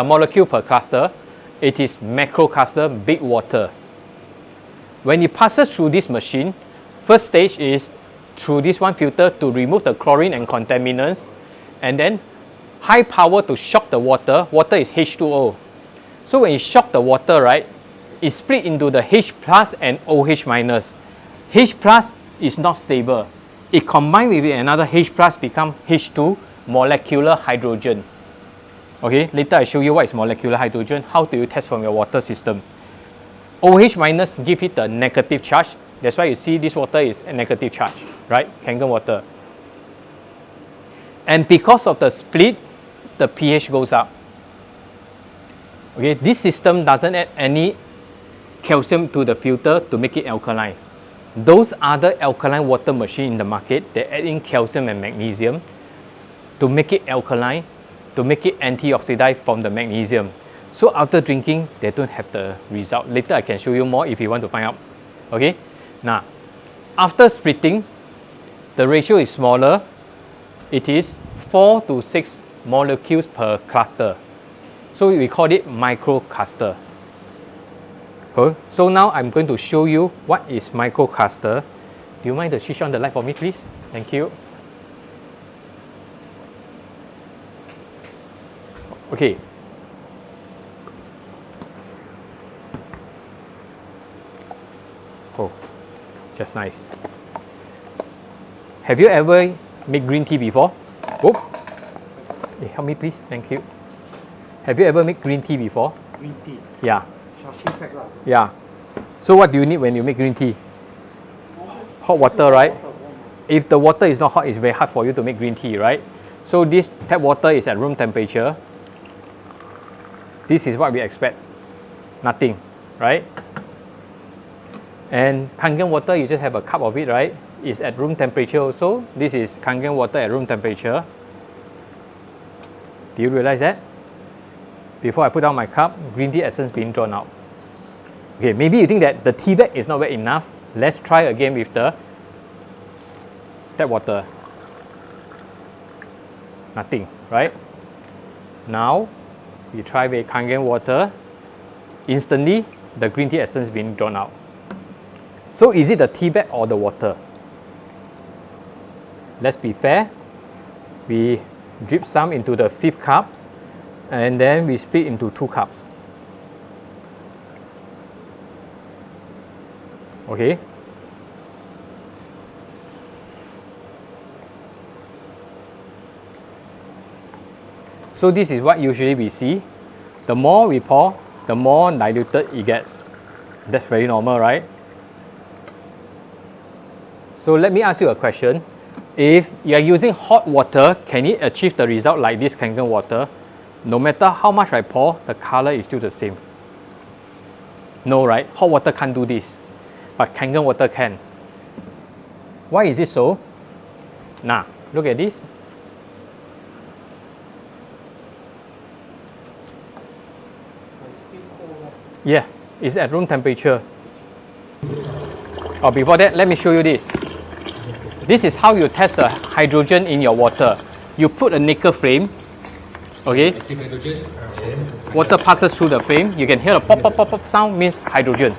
molecule per cluster. It is macrocluster, big water. When it passes through this machine, first stage is through this one filter to remove the chlorine and contaminants, and then high power to shock the water. Water is H2O. So when you shock the water, right, it split into the H plus and OH minus. H plus is not stable. It combined with another H plus become H2, molecular hydrogen. Okay, later I show you what is molecular hydrogen. How do you test from your water system? OH minus give it the negative charge. That's why you see this water is a negative charge, right? Kangen water. And because of the split, the pH goes up. Okay, this system doesn't add any calcium to the filter to make it alkaline. Those other alkaline water machine in the market, they add in calcium and magnesium to make it alkaline, to make it antioxidant from the magnesium. So after drinking, they don't have the result. Later I can show you more if you want to find out. Okay, now after splitting, the ratio is smaller. It is 4 to 6 molecules per cluster. So we call it microcluster. Cool. So now I'm going to show you what is microcluster. Do you mind to switch on the light for me, please? Thank you. Okay. Oh, just nice. Have you ever made green tea before? Oh, hey, help me please. Thank you. Have you ever made green tea before? Green tea. Yeah. Sachet pack lah. Yeah. So what do you need when you make green tea? Hot water, right? If the water is not hot, it's very hard for you to make green tea, right? So this tap water is at room temperature. This is what we expect. Nothing, right? And Kangen water, you just have a cup of it, right? It's at room temperature also. This is Kangen water at room temperature. Do you realize that? Before I put down my cup, green tea essence being drawn out. Okay, maybe you think that the tea bag is not wet enough. Let's try again with the tap water. Nothing, right? Now, we try with Kangen water. Instantly, the green tea essence being drawn out. So is it the tea bag or the water? Let's be fair. We drip some into the 5th cups and then we split into 2 cups. Okay. So this is what usually we see. The more we pour, the more diluted it gets. That's very normal, right? So let me ask you a question. If you are using hot water, can it achieve the result like this Kangen water? No matter how much I pour, the color is still the same. No, right? Hot water can't do this, but Kangen water can. Why is it so? Now, look at this. It's still cold, right? Yeah, it's at room temperature. Oh, before that, let me show you this. This is how you test the hydrogen in your water. You put a nickel frame, okay? Water passes through the frame. You can hear a pop, pop, pop, pop sound, means hydrogen.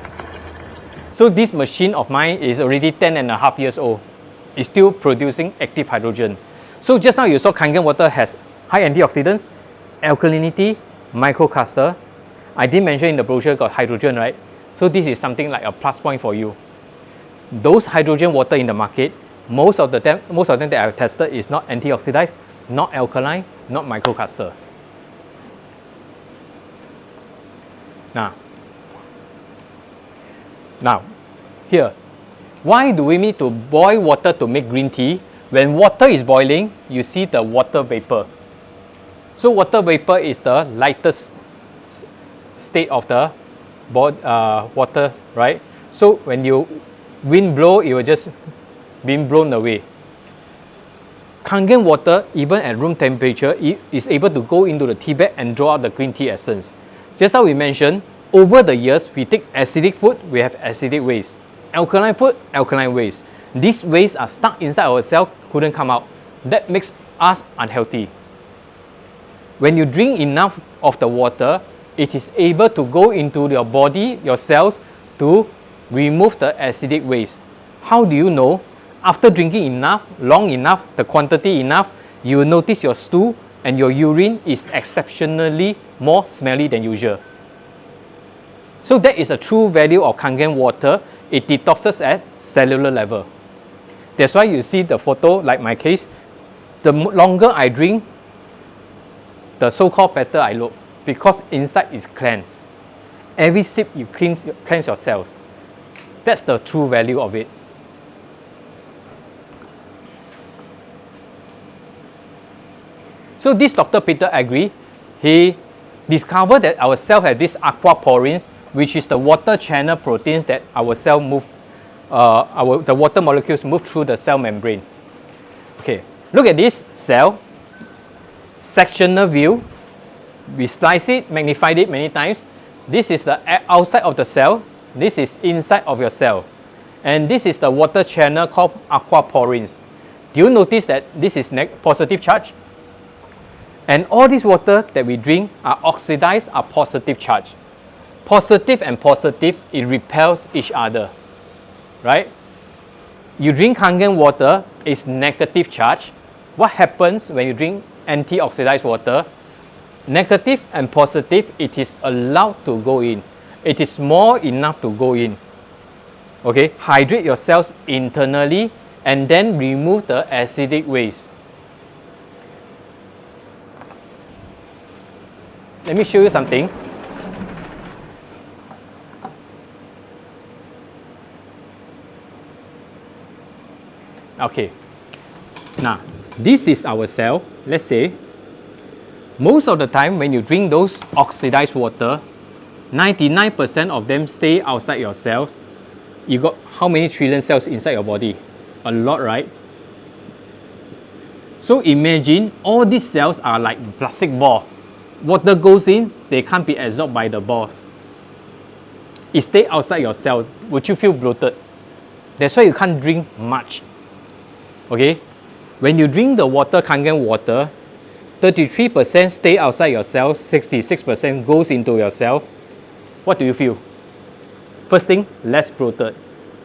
So this machine of mine is already 10.5 years old. It's still producing active hydrogen. So just now you saw Kangen water has high antioxidants, alkalinity, microcluster. I didn't mention in the brochure got hydrogen, right? So this is something like a plus point for you. Those hydrogen water in the market, most of them that I've tested is not antioxidized, not alkaline, not microcluster. Now, here, why do we need to boil water to make green tea? When water is boiling, you see the water vapor. So water vapor is the lightest state of the water, right? So when you wind blow, it will just being blown away. Kangen water, even at room temperature, is able to go into the tea bag and draw out the green tea essence. Just how we mentioned, over the years, we take acidic food, we have acidic waste. Alkaline food, alkaline waste. These wastes are stuck inside our cell, couldn't come out. That makes us unhealthy. When you drink enough of the water, it is able to go into your body, your cells, to remove the acidic waste. How do you know? After drinking enough, long enough, the quantity enough, you will notice your stool and your urine is exceptionally more smelly than usual. So that is a true value of Kangen water. It detoxes at cellular level. That's why you see the photo, like my case, the longer I drink, the so-called better I look, because inside is cleansed. Every sip you cleanse your cells. That's the true value of it. So this Dr. Peter Agri, he discovered that our cell have this aquaporins, which is the water channel proteins that our cell move, the water molecules move through the cell membrane. Okay, look at this cell, sectional view. We slice it, magnified it many times. This is the outside of the cell. This is inside of your cell. And this is the water channel called aquaporins. Do you notice that this is positive charge? And all this water that we drink are oxidized, are positive charge. Positive and positive, it repels each other, right? You drink Kangen water, it's negative charge. What happens when you drink antioxidized water? Negative and positive, it is allowed to go in. It is more enough to go in. Okay, hydrate your cells internally and then remove the acidic waste. Let me show you something. Okay, now this is our cell. Let's say most of the time when you drink those oxidized water, 99% of them stay outside your cells. You got how many trillion cells inside your body? A lot, right? So imagine all these cells are like plastic ball. Water goes in, they can't be absorbed by the balls. It stays outside your cell. Would you feel bloated? That's why you can't drink much. Okay? When you drink the water, Kangen water, 33% stay outside your cell, 66% goes into your cell. What do you feel? First thing, less bloated.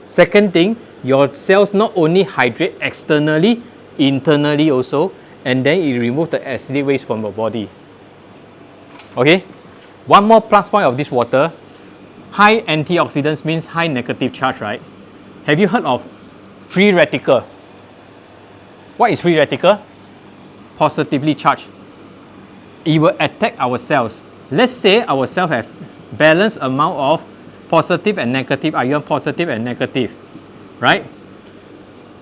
Second thing, your cells not only hydrate externally, internally also, and then it removes the acidic waste from your body. Okay? One more plus point of this water, high antioxidants means high negative charge, right? Have you heard of free radical? What is free radical? Positively charged. It will attack our cells. Let's say our cells have balanced amount of positive and negative ion, positive and negative, right?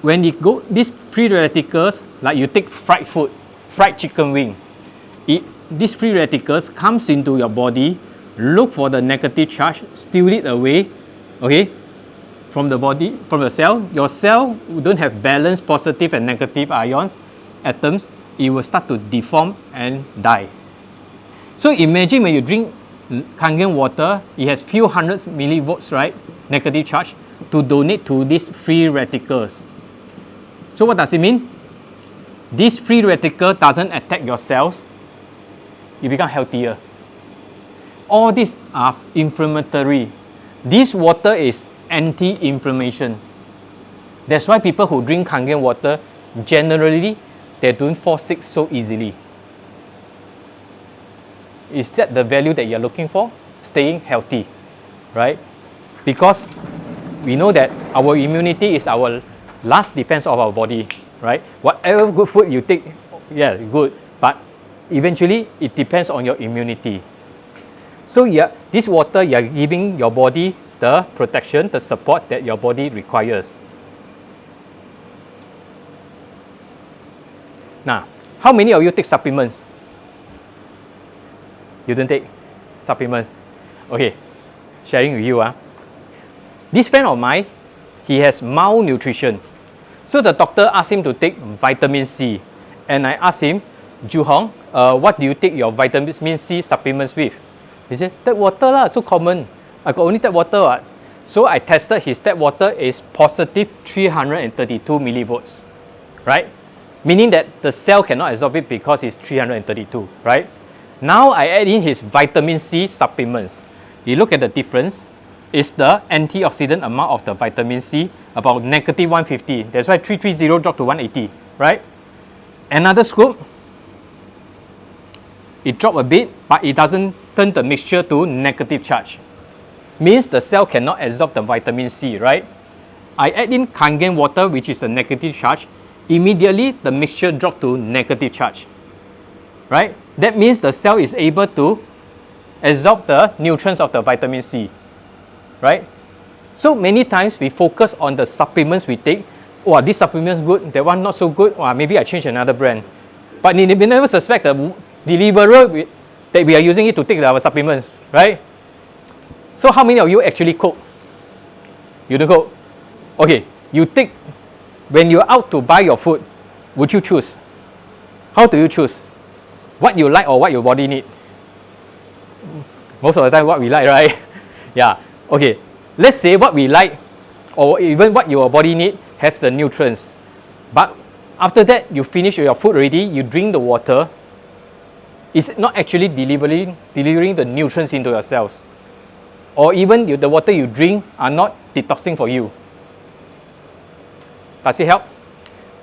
When you go, these free radicals, like you take fried food, fried chicken wing, these free radicals comes into your body, look for the negative charge, steal it away, okay, from the body, from the cell. Your cell don't have balanced positive and negative ions, atoms, it will start to deform and die. So imagine when you drink Kangen water, it has few hundreds millivolts, right, negative charge, to donate to these free radicals. So what does it mean? This free radical doesn't attack your cells, you become healthier. All these are inflammatory. This water is anti-inflammation. That's why people who drink Kangen water, generally, they don't fall sick so easily. Is that the value that you're looking for? Staying healthy, right? Because we know that our immunity is our last defense of our body, right? Whatever good food you take, yeah, good, but eventually it depends on your immunity. So yeah, this water, you're giving your body the protection, the support that your body requires. Now, how many of you take supplements? You don't take supplements? Okay, sharing with you. This friend of mine, he has malnutrition. So the doctor asked him to take vitamin C. And I asked him, Juhong, what do you take your vitamin C supplements with? He said, tap water lah, so common. I got only tap water. So I tested his tap water is positive 332 millivolts, right? Meaning that the cell cannot absorb it because it's 332, right? Now I add in his vitamin C supplements. You look at the difference. It's the antioxidant amount of the vitamin C, about negative 150. That's why 330 dropped to 180, right? Another scoop, it dropped a bit, but it doesn't turn the mixture to negative charge. Means the cell cannot absorb the vitamin C, right? I add in Kangen water, which is a negative charge. Immediately, the mixture dropped to negative charge, right? That means the cell is able to absorb the nutrients of the vitamin C, right? So many times we focus on the supplements we take. Oh, this supplement is good, that one not so good. Oh, maybe I change another brand. But we never suspect the deliverer that we are using it to take our supplements, right? So how many of you actually cook? You don't cook. Okay, you take, when you're out to buy your food, would you choose? How do you choose? What you like or what your body need? Most of the time what we like, right? Yeah, okay. Let's say what we like or even what your body need have the nutrients. But after that, you finish your food already, you drink the water, it's not actually delivering the nutrients into your cells. Or even the water you drink are not detoxing for you. Does it help?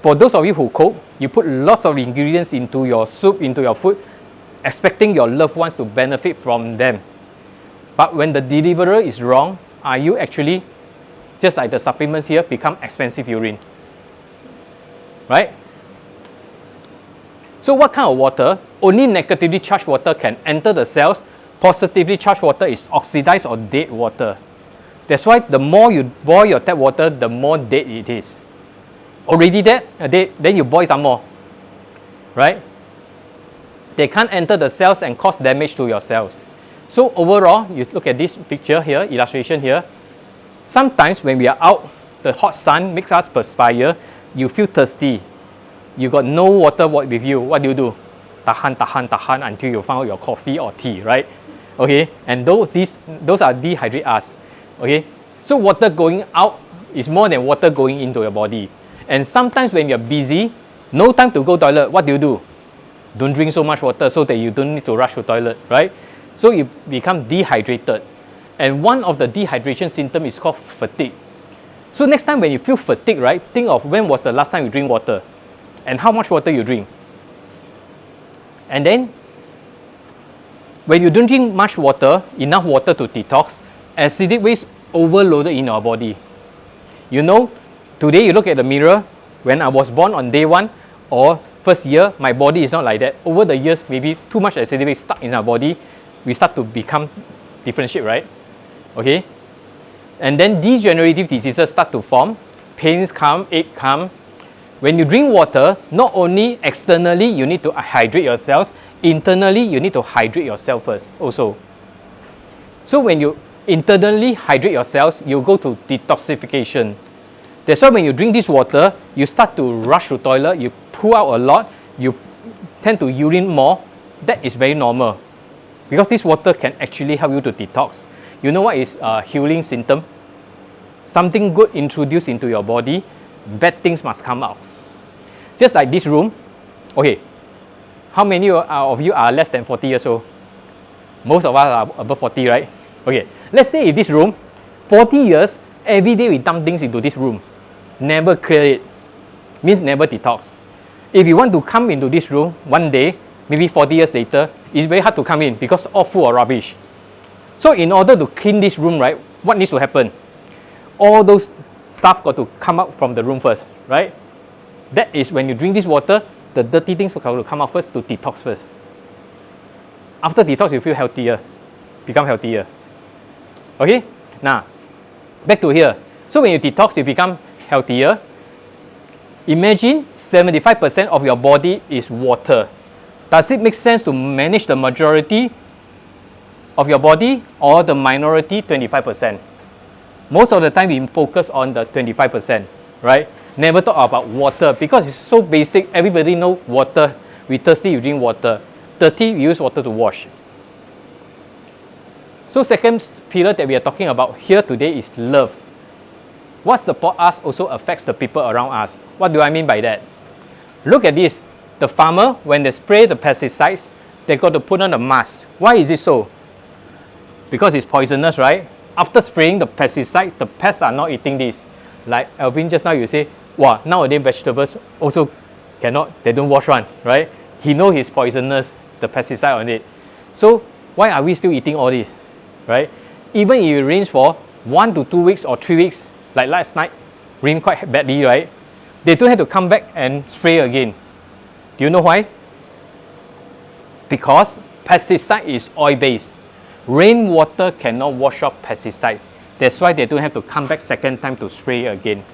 For those of you who cook, you put lots of ingredients into your soup, into your food, expecting your loved ones to benefit from them. But when the deliverer is wrong, are you actually, just like the supplements here, become expensive urine? Right? So what kind of water? Only negatively charged water can enter the cells. Positively charged water is oxidized or dead water. That's why the more you boil your tap water, the more dead it is. Already dead, then you boil some more. Right? They can't enter the cells and cause damage to your cells. So overall, you look at this picture here, illustration here, sometimes when we are out, the hot sun makes us perspire, you feel thirsty. You got no water with you, what do? Tahan until you found your coffee or tea, right? Okay, and those are dehydrate us. Okay, so water going out is more than water going into your body. And sometimes when you're busy, no time to go toilet, what do? Don't drink so much water so that you don't need to rush to toilet, right? So you become dehydrated. And one of the dehydration symptoms is called fatigue. So next time when you feel fatigue, right, think of when was the last time you drink water and how much water you drink. And then when you don't drink much water, enough water to detox, acidic waste overloaded in our body. You know, today you look at the mirror, when I was born on day 1 or first year, my body is not like that. Over the years, maybe too much acidic waste stuck in our body, we start to become different shape, right? Okay? And then degenerative diseases start to form, pains come, ache come. When you drink water, not only externally you need to hydrate yourselves, internally you need to hydrate yourself first also. So when you internally hydrate yourselves, you go to detoxification. That's why when you drink this water, you start to rush to toilet, you pull out a lot, you tend to urine more. That is very normal because this water can actually help you to detox. You know what is a healing symptom? Something good introduced into your body, bad things must come out. Just like this room. Okay, how many of you are less than 40 years old? Most of us are above 40, right? Okay, let's say in this room, 40 years, every day we dump things into this room. Never clear it. Means never detox. If you want to come into this room one day, maybe 40 years later, it's very hard to come in because all full of rubbish. So in order to clean this room, right, what needs to happen? All those stuff got to come out from the room first, right? That is when you drink this water, the dirty things will come out first to detox first. After detox, you feel healthier, become healthier. Okay? Now, back to here. So when you detox, you become healthier. Imagine 75% of your body is water. Does it make sense to manage the majority of your body or the minority 25%? Most of the time we focus on the 25%, right? Never talk about water because it's so basic. Everybody knows water. We thirsty, you drink water. Dirty, we use water to wash. So second pillar that we are talking about here today is love. What supports us also affects the people around us. What do I mean by that? Look at this. The farmer, when they spray the pesticides, they got to put on a mask. Why is it so? Because it's poisonous, right? After spraying the pesticides, the pests are not eating this. Like Alvin just now, you say, wow, nowadays vegetables also cannot, they don't wash one, right? He knows it's poisonous, the pesticide on it. So why are we still eating all this, right? Even if it rains for 1 to 2 weeks or 3 weeks, like last night, rained quite badly, right? They don't have to come back and spray again. Do you know why? Because pesticide is oil-based. Rainwater cannot wash off pesticides. That's why they don't have to come back second time to spray again.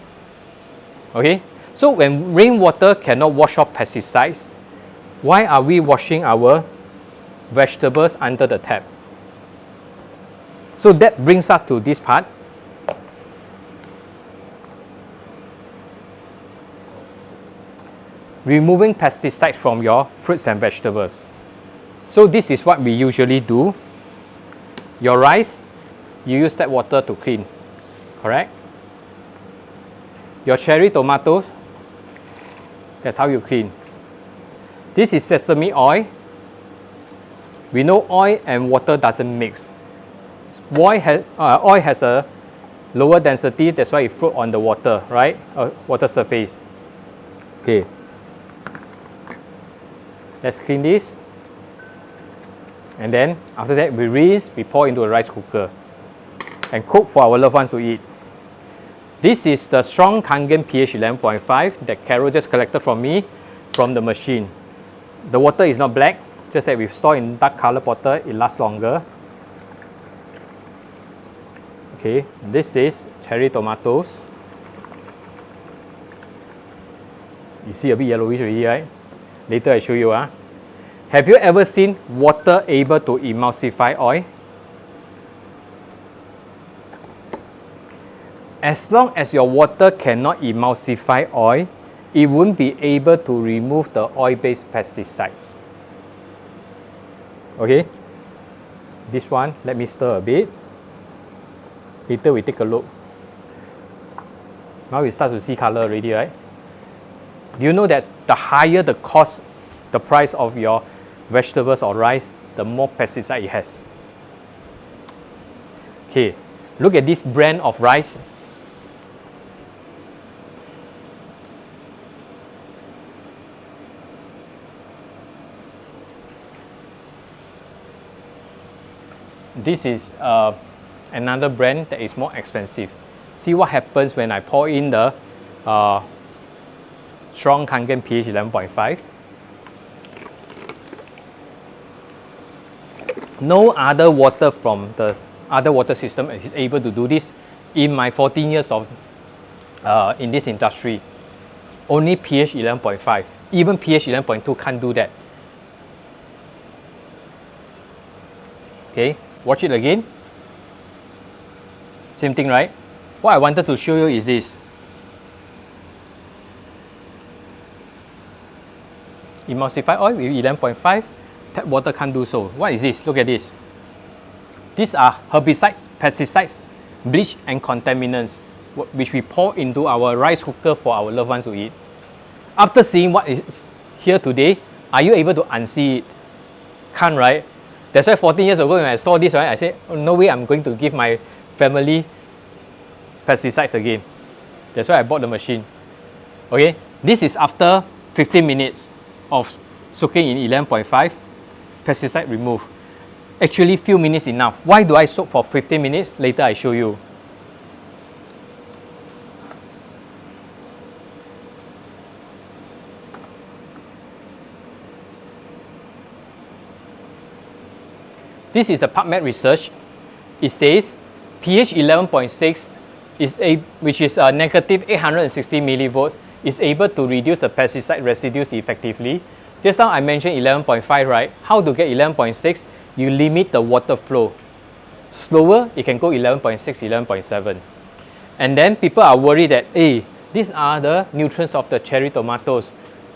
Okay? So when rainwater cannot wash off pesticides, why are we washing our vegetables under the tap? So that brings us to this part. Removing pesticides from your fruits and vegetables. So this is what we usually do. Your rice, you use that water to clean, correct? Your cherry tomatoes, that's how you clean. This is sesame oil. We know oil and water doesn't mix. Oil has a lower density, that's why it floats on the water, right? Water surface. Okay. Let's clean this. And then after that, we rinse, we pour into a rice cooker and cook for our loved ones to eat. This is the strong Kangen pH 11.5 that Carol just collected from me from the machine. The water is not black, just that we store in dark color bottle, it lasts longer. Okay, this is cherry tomatoes. You see a bit yellowish already, right? Later I show you. Have you ever seen water able to emulsify oil? As long as your water cannot emulsify oil, it won't be able to remove the oil-based pesticides. Okay? This one, let me stir a bit. Later we take a look. Now we start to see color already, right? Do you know that the higher the cost, the price of your vegetables or rice, the more pesticide it has? Okay, look at this brand of rice. This is another brand that is more expensive. See what happens when I pour in the strong Kangen pH 11.5. No other water from the other water system is able to do this in my 14 years of in this industry. Only pH 11.5. Even pH 11.2 can't do that. Okay, watch it again. Same thing, right? What I wanted to show you is this. Emulsified oil with 11.5, tap water can't do so. What is this? Look at this. These are herbicides, pesticides, bleach and contaminants which we pour into our rice cooker for our loved ones to eat. After seeing what is here today, are you able to unsee it? Can't, right? That's why 14 years ago when I saw this, right, I said, oh, no way I'm going to give my family pesticides again. That's why I bought the machine. Okay, this is after 15 minutes of soaking in 11.5, pesticide removed. Actually, few minutes enough. Why do I soak for 15 minutes? Later I show you. This is a PubMed research. It says pH 11.6 which is a negative 860 millivolts, is able to reduce the pesticide residues effectively. Just now I mentioned 11.5, right? How to get 11.6? You limit the water flow. Slower, it can go 11.6, 11.7. And then people are worried that, hey, these are the nutrients of the cherry tomatoes.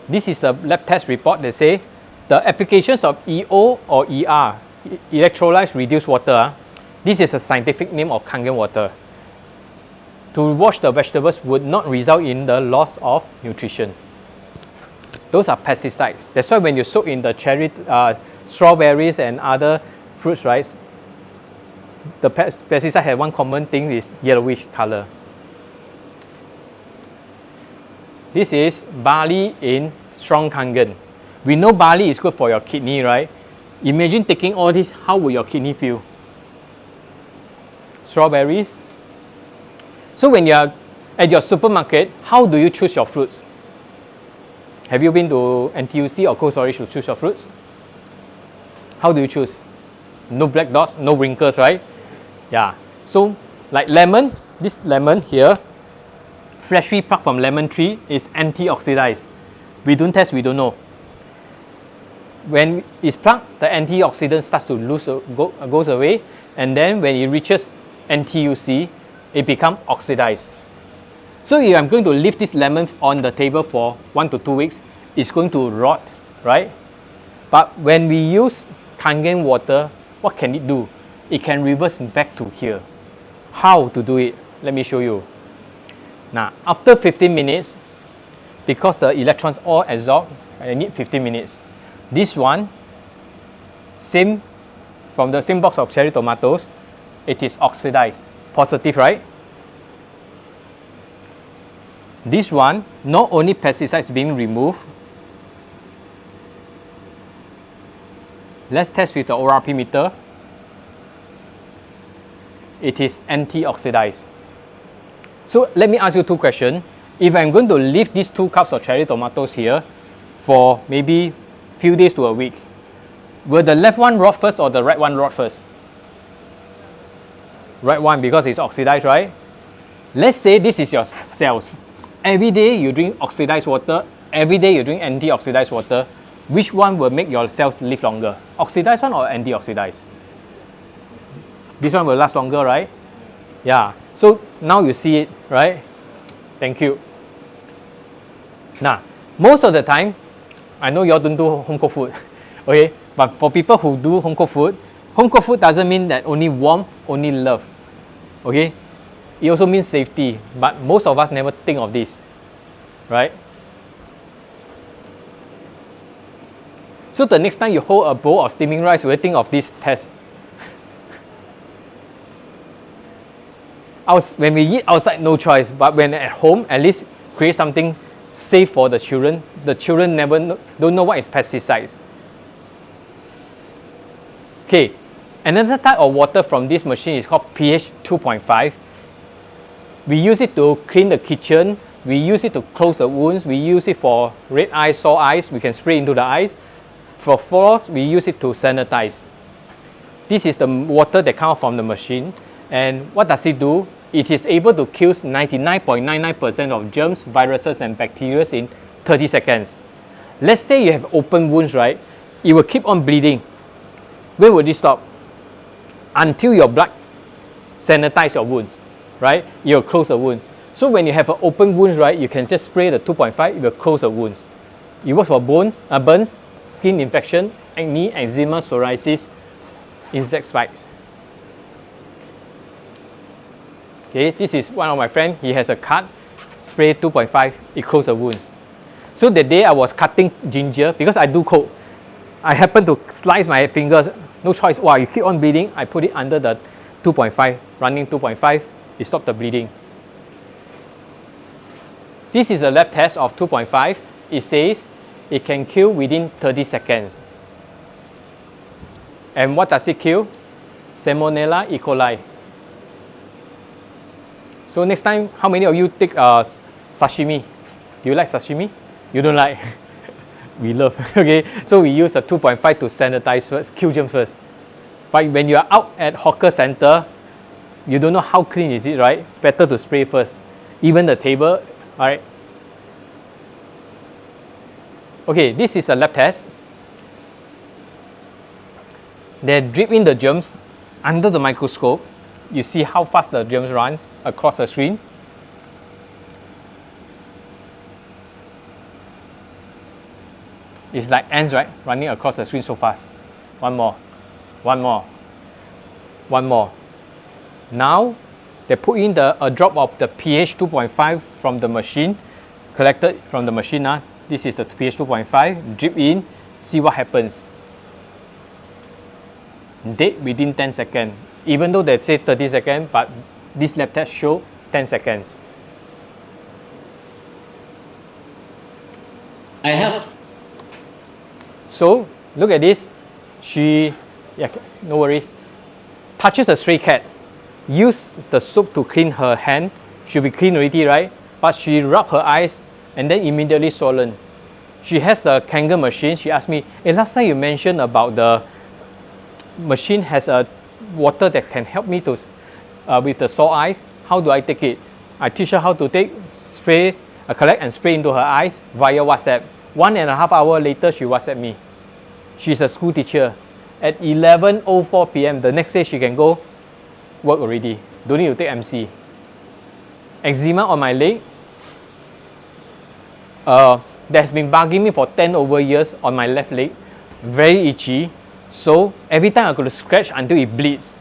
This is a lab test report that say the applications of EO or ER, electrolytes reduced water, this is a scientific name of Kangen water. To wash the vegetables would not result in the loss of nutrition. Those are pesticides. That's why when you soak in the cherry, strawberries and other fruits, right, the pesticide have one common thing is yellowish color. This is barley in strong Kangen. We know barley is good for your kidney, right? Imagine taking all this, how will your kidney feel? Strawberries. So when you are at your supermarket, how do you choose your fruits? Have you been to NTUC or Cold Storage to choose your fruits? How do you choose? No black dots, no wrinkles, right? Yeah. So like lemon, this lemon here, freshly plucked from lemon tree, is antioxidized. We don't test, we don't know. When it's plucked, the antioxidant starts to goes away, and then when it reaches NTUC, it becomes oxidized. So if I'm going to leave this lemon on the table for 1 to 2 weeks, it's going to rot, right? But when we use Kangen water, what can it do? It can reverse back to here. How to do it? Let me show you. Now, after 15 minutes, because the electrons all absorb, I need 15 minutes. This one, same from the same box of cherry tomatoes, it is oxidized. Positive, right? This one, not only pesticides being removed. Let's test with the ORP meter. It is antioxidized. So let me ask you two questions. If I'm going to leave these 2 cups of cherry tomatoes here for maybe few days to a week, will the left one rot first or the right one rot first? Right one, because it's oxidized, right? Let's say this is your cells. Every day you drink oxidized water, every day you drink antioxidized water. Which one will make your cells live longer? Oxidized one or antioxidized? This one will last longer, right? Yeah. So now you see it, right? Thank you. Now, most of the time, I know you all don't do home cooked food, okay? But for people who do home cooked food doesn't mean that only warmth, only love, okay? It also means safety, but most of us never think of this, right? So the next time you hold a bowl of steaming rice, we'll think of this test. When we eat outside, no choice, but when at home, at least create something safe for the children. The children don't know what is pesticides. Okay, another type of water from this machine is called pH 2.5. We use it to clean the kitchen, we use it to close the wounds, we use it for red eyes, sore eyes, we can spray into the eyes. For floors, we use it to sanitize. This is the water that comes from the machine. And what does it do? It is able to kill 99.99% of germs, viruses, and bacteria in 30 seconds. Let's say you have open wounds, right? It will keep on bleeding. When will it stop? Until your blood sanitize your wounds, right? It will close the wound. So when you have an open wound, right, you can just spray the 2.5, it will close the wounds. It works for burns, skin infection, acne, eczema, psoriasis, insect bites. Okay, this is one of my friends. He has a cut, spray 2.5, it closes the wounds. So the day I was cutting ginger, because I do cook, I happened to slice my fingers, no choice. Wow, you keep on bleeding. I put it under the 2.5, running 2.5, it stopped the bleeding. This is a lab test of 2.5. It says it can kill within 30 seconds. And what does it kill? Salmonella E. coli. So next time, how many of you take sashimi? Do you like sashimi? You don't like? We love. Okay, so we use the 2.5 to sanitize first, kill germs first. But when you are out at hawker center, you don't know how clean is it, right? Better to spray first. Even the table, all right? Okay, this is a lab test. They drip in the germs under the microscope. You see how fast the germs runs across the screen. It's like ants, right? Running across the screen so fast. One more, one more, one more. Now, they put in a drop of the pH 2.5 from the machine, collected from the machine. This is the pH 2.5, drip in, see what happens. Dead within 10 seconds. Even though they say 30 seconds, but this lab test show 10 seconds. I have. So, look at this. She, no worries, touches a stray cat. Use the soap to clean her hand. She'll be clean already, right? But she rubbed her eyes and then immediately swollen. She has the Kangen machine. She asked me, hey, last time you mentioned about the machine has a water that can help me to with the sore eyes. How do I take it? I teach her how to collect and spray into her eyes via WhatsApp. 1.5 hours later, she WhatsApp me. She's a school teacher. At 11:04 p.m., the next day she can go work already. Don't need to take MC. Eczema on my leg. That's been bugging me for 10 over years on my left leg. Very itchy. So every time I go to scratch until it bleeds,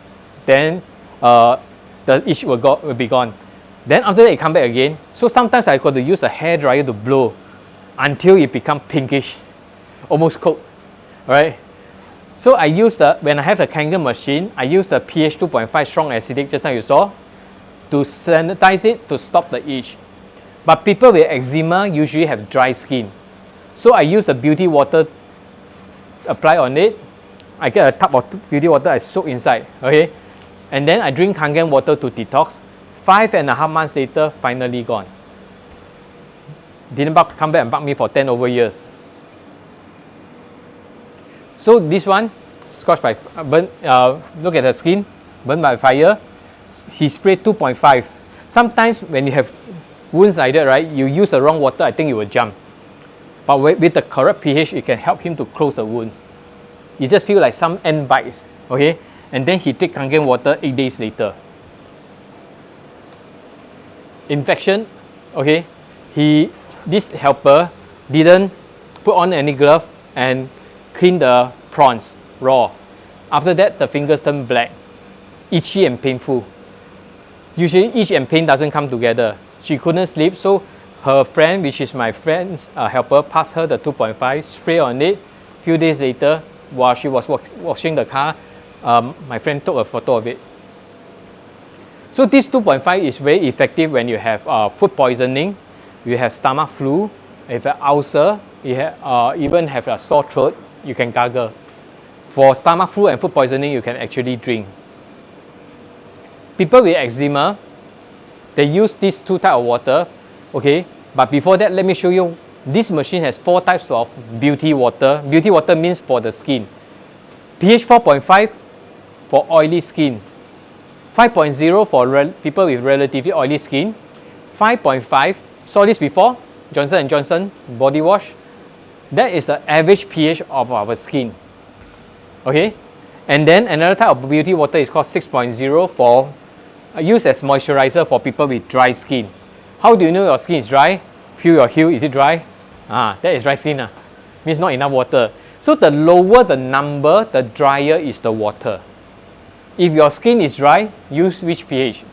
then the itch will be gone. Then after that, it come back again. So sometimes I got to use a hair dryer to blow until it become pinkish, almost cooked, right? So I use when I have the Kangen machine, I use the pH 2.5 strong acidic, just like you saw, to sanitize it to stop the itch. But people with eczema usually have dry skin. So I use the beauty water, apply on it. I get a tub of beauty water, I soak inside, okay? And then I drink Kangen water to detox. 5.5 months later, finally gone. Didn't come back and bug me for 10 over years. So this one, scorched by burn. Look at the skin, burned by fire. He sprayed 2.5. Sometimes when you have wounds like that, right, you use the wrong water, I think it will jump. But with the correct pH, it can help him to close the wounds. You just feel like some ant bites, okay? And then he take Kangen water 8 days later. infection, okay, this helper didn't put on any glove and clean the prawns raw. After that, the fingers turn black, itchy and painful. Usually itch and pain doesn't come together. She couldn't sleep, so her friend, which is my friend's helper, passed her the 2.5, spray on it. Few days later, while she was washing the car, my friend took a photo of it. So this 2.5 is very effective when you have food poisoning, you have stomach flu, you have an ulcer, you have, even have a sore throat, you can gargle. For stomach flu and food poisoning, you can actually drink. People with eczema, they use these two types of water, okay? But before that, let me show you. This machine has 4 types of beauty water. Beauty water means for the skin. pH 4.5 for oily skin. 5.0 for people with relatively oily skin. 5.5, saw this before, Johnson & Johnson body wash. That is the average pH of our skin. Okay? And then another type of beauty water is called 6.0 for used as moisturizer for people with dry skin. How do you know your skin is dry? Feel your heel, is it dry? That is dry skin. Means not enough water. So the lower the number, the drier is the water. If your skin is dry, use which pH?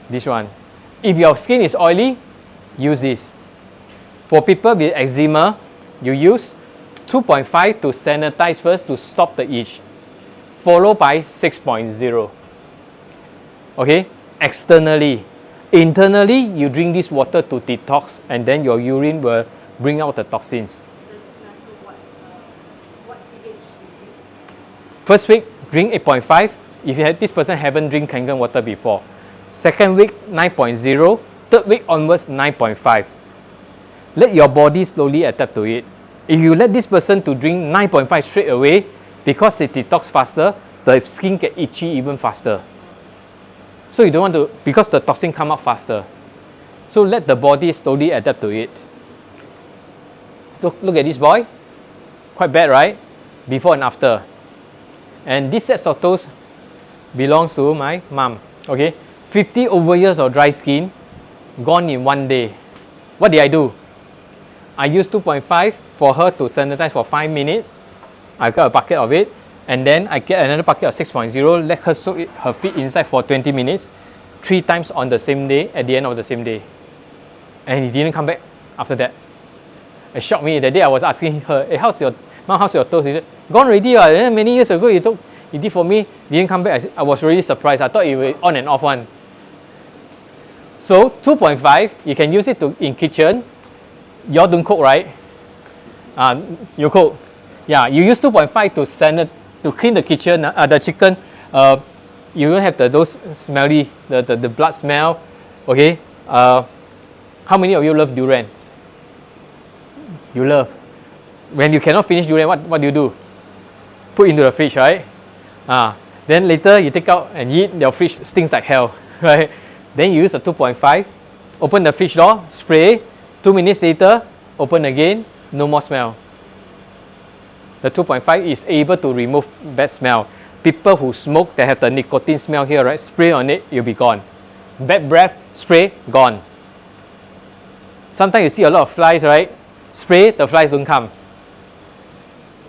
This one. If your skin is oily, use this. For people with eczema, you use 2.5 to sanitize first to stop the itch, followed by 6.0. Okay, externally. Internally, you drink this water to detox, and then your urine will bring out the toxins. Does it matter what pH you drink? First week, drink 8.5. If you had this person haven't drink Kangen water before. Second week, 9.0. Third week onwards, 9.5. Let your body slowly adapt to it. If you let this person to drink 9.5 straight away, because it detox faster, the skin get itchy even faster. So you don't want to, because the toxin come out faster. So let the body slowly adapt to it. Look at this boy. Quite bad, right? Before and after. And this set of toes belongs to my mom. Okay, 50 over years of dry skin, gone in one day. What did I do? I used 2.5 for her to sanitize for 5 minutes. I got a bucket of it. And then I get another bucket of 6.0, let her soak her feet inside for 20 minutes, 3 times on the same day, at the end of the same day. And he didn't come back after that. It shocked me. That day I was asking her, hey, how's your toes? He said, gone already. Many years ago you did for me, didn't come back. I was really surprised. I thought it was on and off one. So 2.5, you can use it in kitchen. You all don't cook, right? You cook. Yeah, you use 2.5 to clean the kitchen, the chicken. You don't have those smelly, the blood smell. Okay. How many of you love durians? You love. When you cannot finish durian, what do you do? Put into the fridge, right? Then later you take out and eat. Your fridge stinks like hell, right? Then you use the 2.5. Open the fridge door, spray. 2 minutes later, open again. No more smell. The 2.5 is able to remove bad smell. People who smoke, they have the nicotine smell here, right? Spray on it, you'll be gone. Bad breath, spray, gone. Sometimes you see a lot of flies, right? Spray, the flies don't come.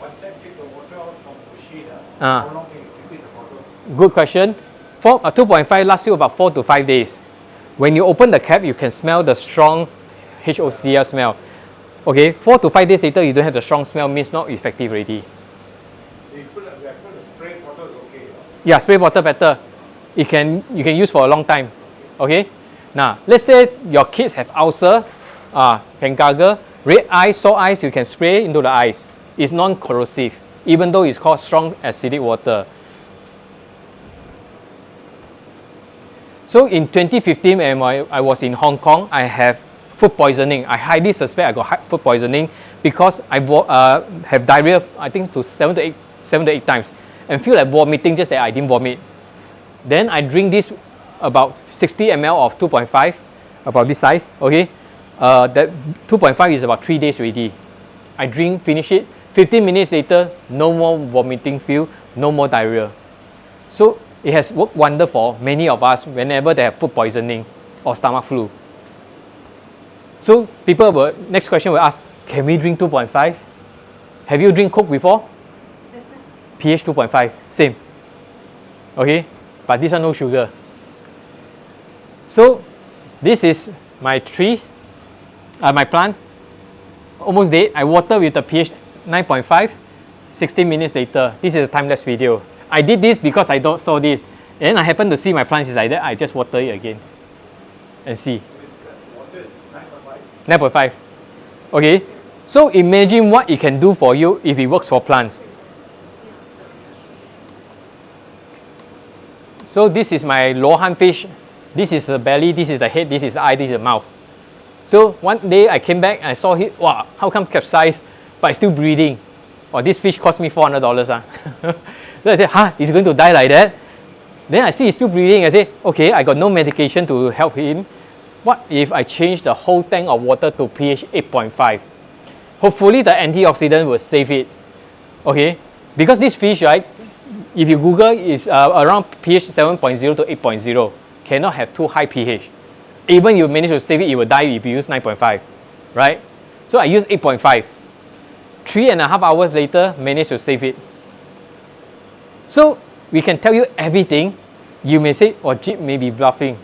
One time take the water out from the machine. How long can you keep it the bottle? Good question. 2.5 lasts you about 4 to 5 days. When you open the cap, you can smell the strong HOCl smell. Okay, 4 to 5 days later, you don't have the strong smell, means not effective already. You put a spray bottle, okay? Yeah, spray bottle better. You can use for a long time. Okay. Now, let's say your kids have ulcer, can gargle, red eyes, sore eyes. You can spray into the eyes. It's non-corrosive, even though it's called strong acidic water. So in 2015, when I was in Hong Kong, I have food poisoning. I highly suspect I got food poisoning because I have diarrhea, I think, to 7 to 8 times, and feel like vomiting, just that I didn't vomit. Then I drink this about 60 ml of 2.5, about this size. Okay, that 2.5 is about 3 days already. I drink, finish it. 15 minutes later, no more vomiting feel, no more diarrhea. So it has worked wonder for many of us whenever they have food poisoning. or stomach flu. So next question will ask, can we drink 2.5? Have you drink Coke before? pH 2.5, same. Okay, but this one no sugar. So this is my trees, my plants, almost dead. I water with the pH 9.5, 16 minutes later. This is a time-lapse video. I did this because I saw this. And I happen to see my plants is like that. I just water it again and see. Water is 9.5. 9.5. Okay, so imagine what it can do for you if it works for plants. So this is my lohan fish. This is the belly, this is the head, this is the eye, this is the mouth. So one day I came back and I saw it, wow, how come capsized, but it's still breathing? Oh, this fish cost me $400. Then I said, he's going to die like that? Then I see he's still breathing. I say, okay, I got no medication to help him. What if I change the whole tank of water to pH 8.5? Hopefully the antioxidant will save it. Okay, because this fish, right, if you Google, is around pH 7.0 to 8.0. Cannot have too high pH. Even you manage to save it, it will die if you use 9.5, right? So I use 8.5. 3.5 hours later, managed to save it. So we can tell you everything. You may say, oh, Jeep may be bluffing.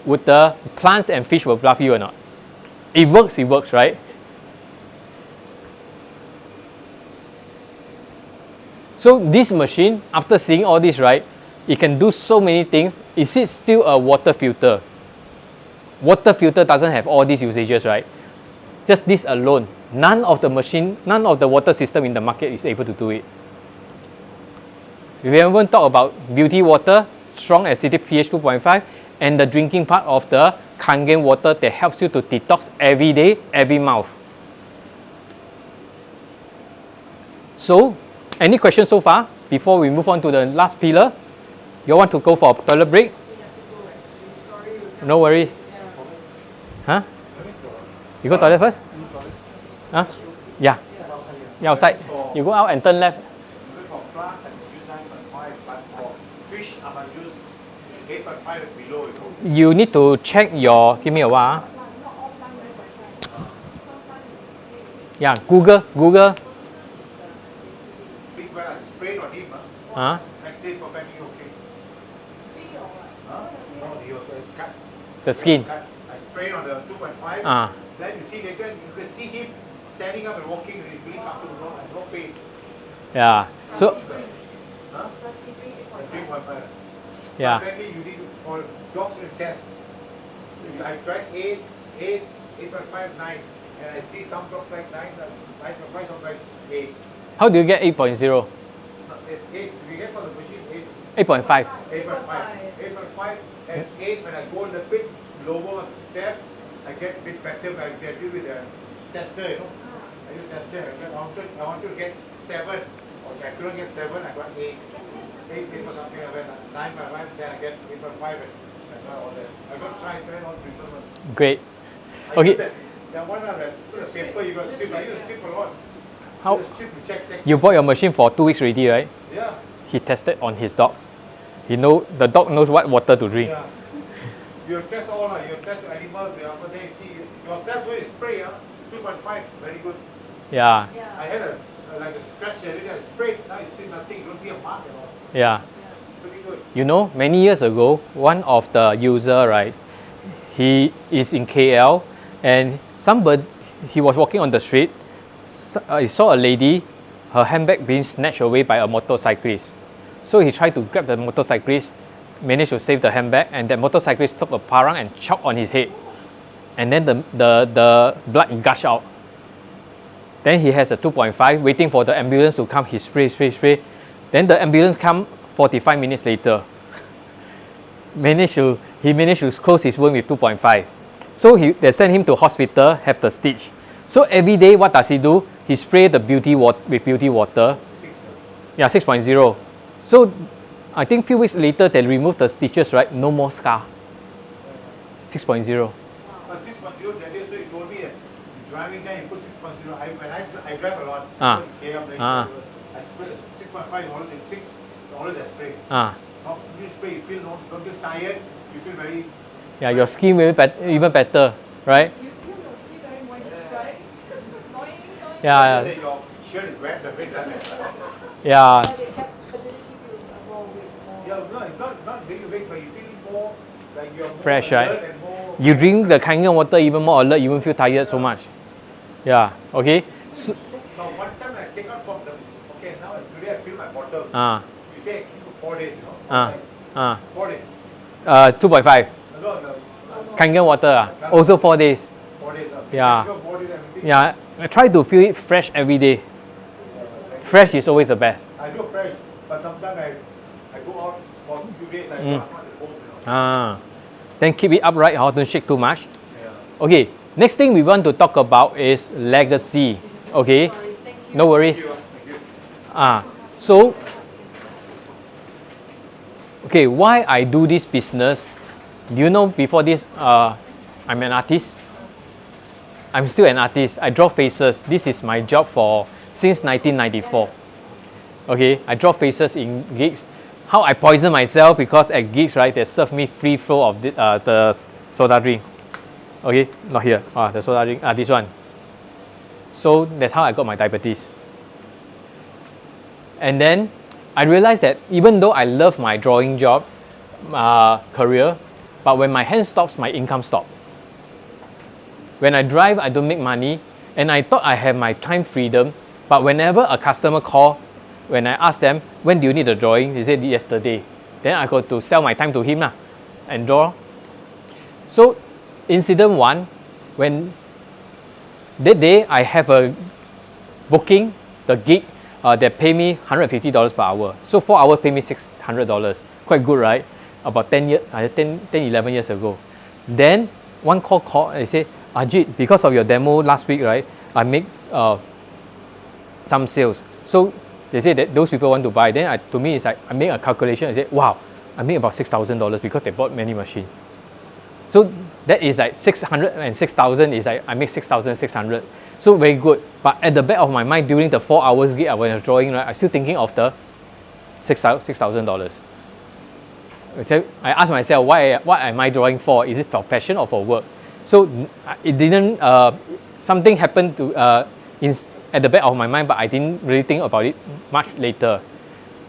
Would the plants and fish will bluff you or not? It works, right? So this machine, after seeing all this, right, it can do so many things. Is it still a water filter? Water filter doesn't have all these usages, right? Just this alone. None of the water system in the market is able to do it. We haven't talked about beauty water, strong acidic pH 2.5, and the drinking part of the Kangen water that helps you to detox every day, every mouth. So, any questions so far before we move on to the last pillar? You want to go for a toilet break? We have to go actually. Sorry. We can't- No worries. Yeah. Huh? You go toilet first? Huh? Yeah. Yeah, outside. You go out and turn left. For plants, I can use 9.5, but for fish, I must use 8.5 and below. You need to check your. Give me a while. Not all time 9.5. Sometimes it's Yeah, Google. Big when I sprayed on him, Huh? next day perfectly okay. free or what? Huh? No, he was cut. The skin. Cut. I sprayed on the 2.5. Then you see later, you can see him standing up and walking and he's really comfortable and no pain. Yeah. So Huh? Plus he drink 8.5. 3.5. yeah. Apparently, you need to, for dogs to test. So I tried 8.5, 9. And I see some dogs like 9, 9.5, some like 8. How do you get 8.0? No, 8, we get for the machine 8.5. 8.5. 8.5 and 8 when I go a little bit lower on the step, I get a bit better when I get it with a tester, you know. I use tester. I wanted to get 7. Or I couldn't get 7, I got 8. 8 or something, I went 9.5, then I get 8.5 and all that. I got try all different ones. Great. I Okay. use that. Yeah, one of that, put a paper, you got to strip. I use to strip a lot. How You strip to check. you bought your machine for 2 weeks already, right? Yeah. He tested on his dog. The dog knows what water to drink. Yeah. You test all, you test animals, but then you see yourself when you spray, 2.5, very good. Yeah. Yeah. I had like a scratch already, I sprayed, now you see nothing, you don't see a mark at all. Yeah. Pretty good. You know, many years ago, one of the user, right, he is in KL, and he was walking on the street. He saw a lady, her handbag being snatched away by a motorcyclist. So he tried to grab the motorcyclist, managed to save the handbag, and that motorcyclist took a parang and chopped on his head. And then the blood gushed out. Then he has a 2.5, waiting for the ambulance to come. He spray. Then the ambulance come 45 minutes later. He managed to close his wound with 2.5. So they sent him to hospital, have the stitch. So every day, what does he do? He spray the beauty water. 6. Yeah, 6.0. So I think few weeks later, they removed the stitches, right? No more scar. 6.0. But 6.0, that day, so he told me that driving time, he put 6.0. When I drive a lot, Ah. I spray 6.5, always 6, always I spray. Ah, Now, you spray, you feel don't feel tired, you feel very Yeah, your skin will be even better, right? You feel your skin very moist, right? Annoying, annoying. Yeah, Your shirt is wet, the weight, yeah, But they didn't give you more weight, more. Yeah, no, it's not very weak, but you feeling more like you're more fresh, alert right? and more. You drink the Kangen water even more alert, you won't feel tired so much. Yeah, okay. So, So now one time I take out from the okay now today I feel my bottom. You say 4 days, you know. uh, 4 days. 2.5. No. Kangen water, also 4 days. 4 days. Yeah. 4 days everything. Yeah, I try to feel it fresh every day. Fresh is always the best. I do fresh, but sometimes I go out for a few days. I'm not at home, you know. Then keep it upright, don't shake too much. Yeah. Okay, next thing we want to talk about is legacy. Okay, Sorry, thank you. no worries. Thank you. So, okay, why I do this business? Do you know before this, I'm an artist. I'm still an artist. I draw faces. This is my job since 1994. Okay, I draw faces in gigs. How I poison myself because at gigs, right, they serve me free flow of the soda drink. Okay, not here. The soda drink. This one. So that's how I got my diabetes. And then I realized that even though I love my drawing job, career, but when my hand stops, my income stops. When I drive, I don't make money, and I thought I have my time freedom, but whenever a customer call, when I ask them, when do you need a drawing? They said yesterday. Then I got to sell my time to him and draw. So incident 1, when that day I have a booking, the gig, they pay me $150 per hour. So 4 hours pay me $600. Quite good, right? About 10, 11 years ago. Then one call, they say, Ajit, because of your demo last week, right, I make some sales. So they say that those people want to buy. Then to me, it's like I make a calculation. I say, wow, I make about $6,000 because they bought many machines. So that is like 600 and 6,000 is like I make 6,600. So very good. But at the back of my mind during the 4 hours gig when I was drawing, right, I'm still thinking of the $6,000. I asked myself, what am I drawing for? Is it for passion or for work? So it didn't, something happened at the back of my mind, but I didn't really think about it much later.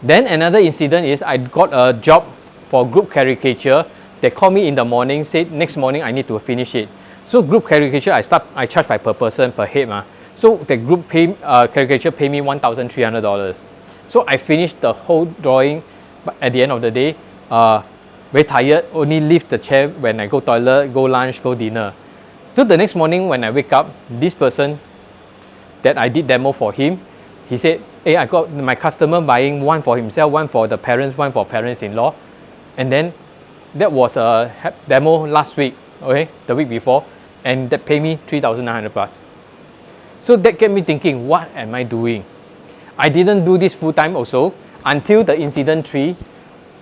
Then another incident is I got a job for group caricature. They called me in the morning, said next morning I need to finish it. So group caricature, I charge by per person, per head. So the group caricature pay me $1,300. So I finished the whole drawing, but at the end of the day, very tired, only leave the chair when I go toilet, go lunch, go dinner. So the next morning when I wake up, this person that I did demo for him, he said, hey, I got my customer buying one for himself, one for the parents, one for parents-in-law. And then that was a demo last week, okay, the week before, and that paid me $3,900 plus. So that get me thinking, what am I doing? I didn't do this full time also until the incident 3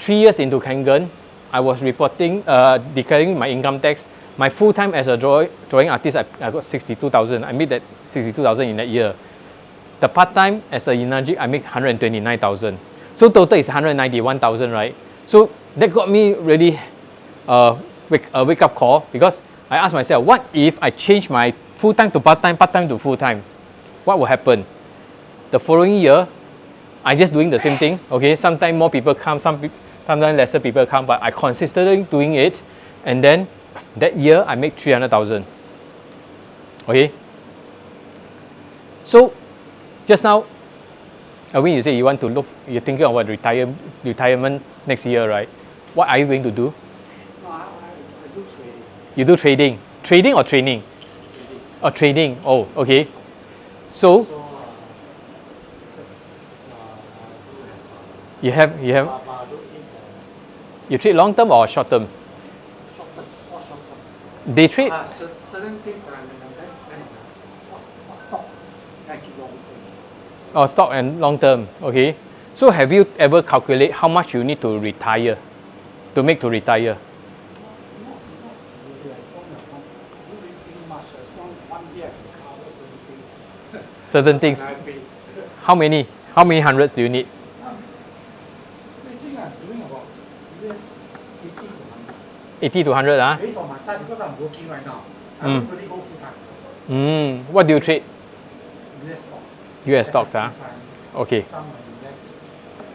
years into Kangen. I was reporting, declaring my income tax. My full time as a drawing artist, I got 62,000. I made that 62,000 in that year. The part time as a Yinaji, I make 129,000. So total is 191,000, right? So that got me really a wake up call, because I asked myself, what if I change my full time to part time, part time to full time? What will happen? The following year, I just doing the same thing. Okay, sometimes more people come, sometimes lesser people come, but I consistently doing it, and then that year I make 300,000. Okay. So just now, when you say you want to look, you're thinking about retirement next year, right? What are you going to do? No, I do trading. You do trading. Trading or training? Trading. Or trading. Oh, okay. So you have you trade long term or short term? Short term. They trade. Certain things are stock. I keep long term. Oh, stock and long term. Okay. So have you ever calculate how much you need to retire, to make to retire? Certain things. How many hundreds do you need? I think I'm doing about US 80 to 100. 80 to 100, ah? Based on my time, because I'm working right now, I don't really go full time. What do you trade? US stock. US stocks, ah? Okay. Some index.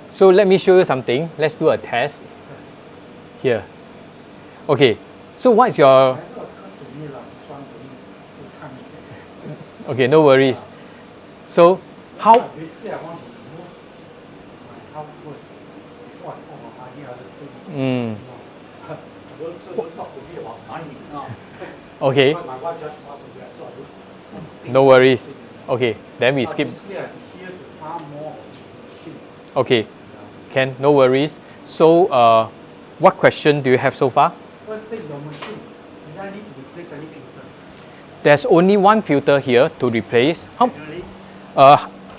So let me show you something. Let's do a test here. Okay. So what's your... Never occurred to me like this one going full time. Okay, no worries. So how... Basically, I want to remove my health first before I talk about any other things. Don't talk to me about money now. Okay. Because my wife just passed away, so I don't think No worries. Okay, then we skip. Basically, I'm here to farm more of this machine. Okay, Ken, no worries. So, what question do you have so far? First thing, your machine. Do I need to replace any filter? There's only one filter here to replace. How? Really?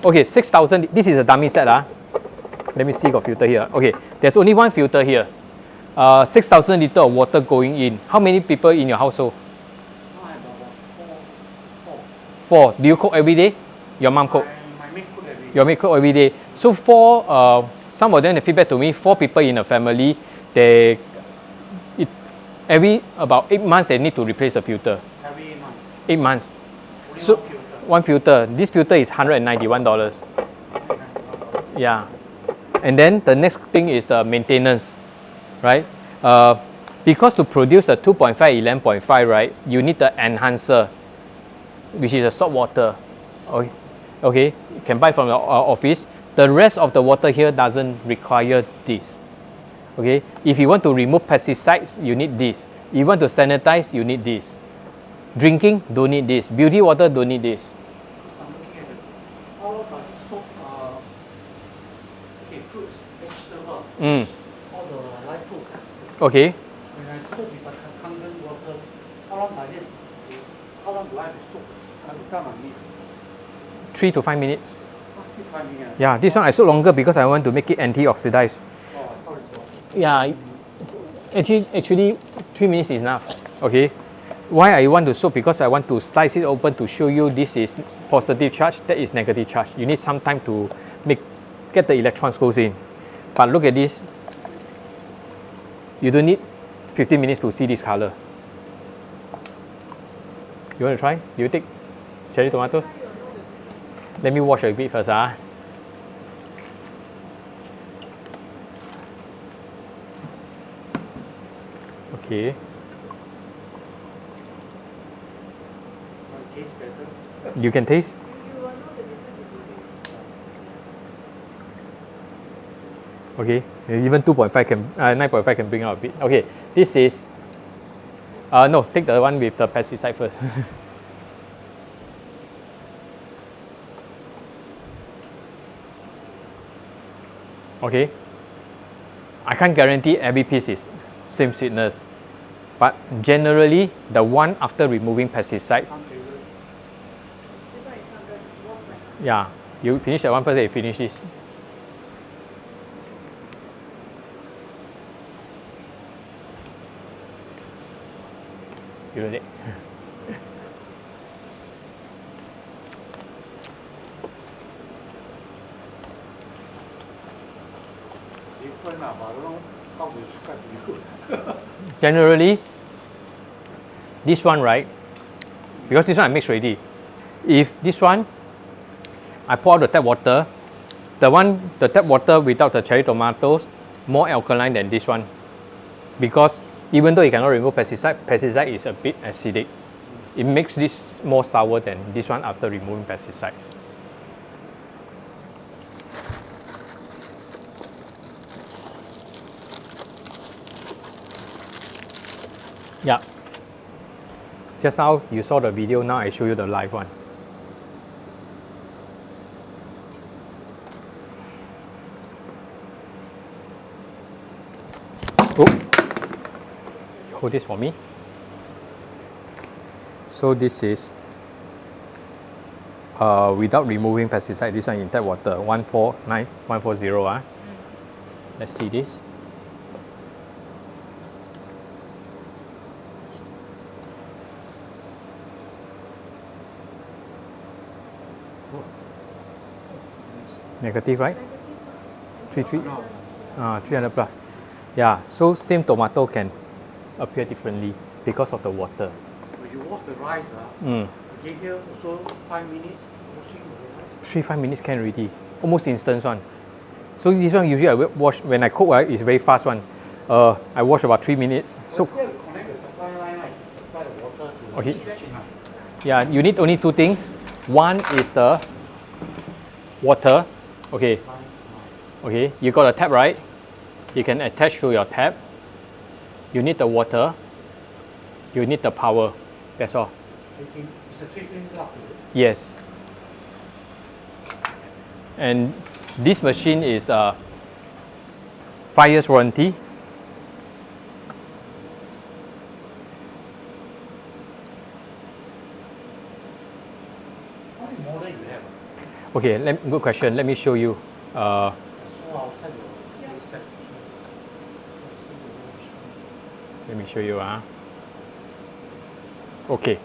Okay, 6,000. This is a dummy set. Let me see, got filter here. Okay, there's only one filter here. 6,000 liter of water going in. How many people in your household? Now I have about four. Four. Do you cook every day? Your mom cook? My maid cook every day. Your maid cook every day. So four, some of them they feedback to me, 4 people in a family, every about 8 months they need to replace a filter. Every month. 8 months. Only So one filter. one filter. This filter is $191. Yeah. And then the next thing is the maintenance, right? Because to produce a 2.5, 11.5, right, you need the enhancer, which is a salt water. Okay, you can buy from the office. The rest of the water here doesn't require this. Okay, if you want to remove pesticides, you need this. If you want to sanitize, you need this. Drinking, don't need this. Beauty water, don't need this. So I'm looking at it. How long does it soak? Okay, fruits, vegetable, all the live food. Okay, When I soak with a kangen water, how long does it? How long do I have to soak? I have to tell my meat. 3 to 5 minutes. 5 minutes. Yeah, this one I soak longer because I want to make it anti-oxidized. Oh, I thought it was. Yeah, actually 3 minutes is enough. Okay, why I want to soak? Because I want to slice it open to show you this is positive charge, that is negative charge. You need some time to get the electrons goes in. But look at this. You don't need 15 minutes to see this color. You want to try? Do you take cherry tomatoes? Let me wash a bit first. Okay. It tastes better. You can taste. You will know the difference if you taste. Okay. Even 2.5 can 9.5 can bring out a bit. Okay. This is no, take the one with the pesticide first. Okay. I can't guarantee every piece is same sweetness, but generally the one after removing pesticides, Some flavor. This one is 100. Worth like yeah, you finish that one first, then you finish this. You ready? Different, but I don't know how to describe to you. Generally, this one, right? Because this one I mix already. If this one, I pour out the tap water, the tap water without the cherry tomatoes, more alkaline than this one. Because even though it cannot remove pesticide is a bit acidic. It makes this more sour than this one after removing pesticides. Yeah. Just now you saw the video, now I show you the live one. Oh. Hold this for me. So this is without removing pesticide, this one in tap water, 140. Let's see this. Negative, right? 300 plus. Yeah, so same tomato can appear differently because of the water. When you wash the rice, again here also 5 minutes washing the rice. 3-5 minutes can already. Almost instant one. So this one usually I wash when I cook, right, it's very fast one. I wash about 3 minutes. So Here we connect the supply line, right? Supply the water to the Okay. kitchen. yeah, you need only 2 things. One is the water. Okay. Okay, you got a tap, right? You can attach to your tap. You need the water. You need the power. That's all. It's a 3-pin plug. Yes. And this machine is 5 years warranty. How many model you have? Okay, good question. Let me show you. So outside your skill set. Let me show you. Okay.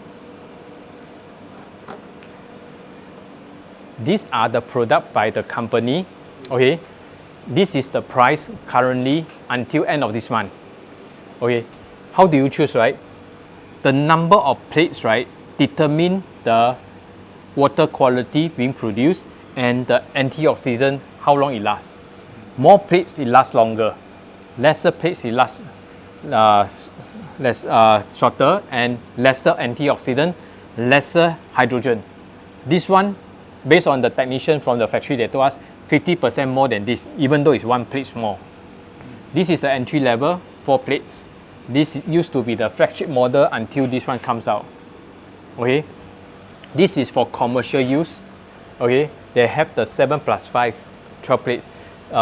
These are the product by the company. Okay. This is the price currently until end of this month. Okay. How do you choose, right? The number of plates, right, determine the water quality being produced and the antioxidant, how long it lasts. More plates, it lasts longer. Lesser plates, it lasts shorter, and lesser antioxidant, lesser hydrogen. This one, based on the technician from the factory, they told us 50% more than this, even though it's 1 plate more. This is the entry level, 4 plates. This used to be the flagship model until this one comes out. Okay, this is for commercial use. Okay, they have the 7+5, 12 plates.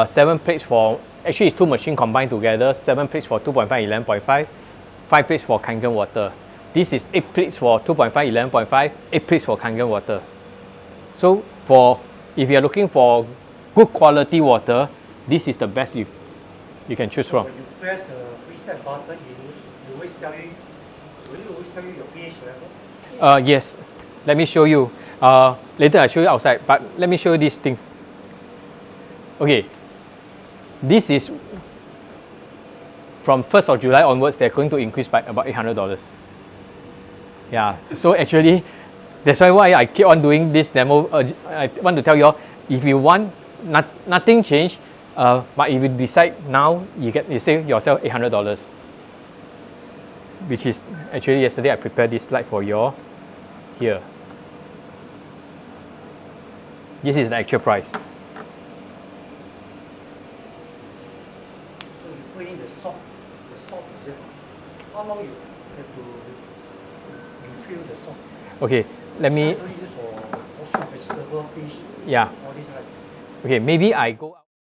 7 plates for, actually it's 2 machines combined together, 7 plates for 2.5, 11.5, 5 plates for Kangen water. This is 8 plates for 2.5, 11.5, 8 plates for Kangen water. So if you're looking for good quality water, this is the best you can choose from. When you press the preset button, it always tell you, will it always tell you your pH level? Yes, let me show you. Later I'll show you outside, but let me show you these things. Okay, this is from 1st of July onwards, they're going to increase by about $800. Yeah, so actually, that's why I keep on doing this demo. I want to tell you all, if you want nothing change, but if you decide now, you save yourself $800. Which is actually yesterday I prepared this slide for you all here. This is the actual price. So you put in the salt is it? How long you have to refill the salt? Okay, let me. It's only used for washing vegetable, fish, Yeah. all this, right? Okay, maybe I go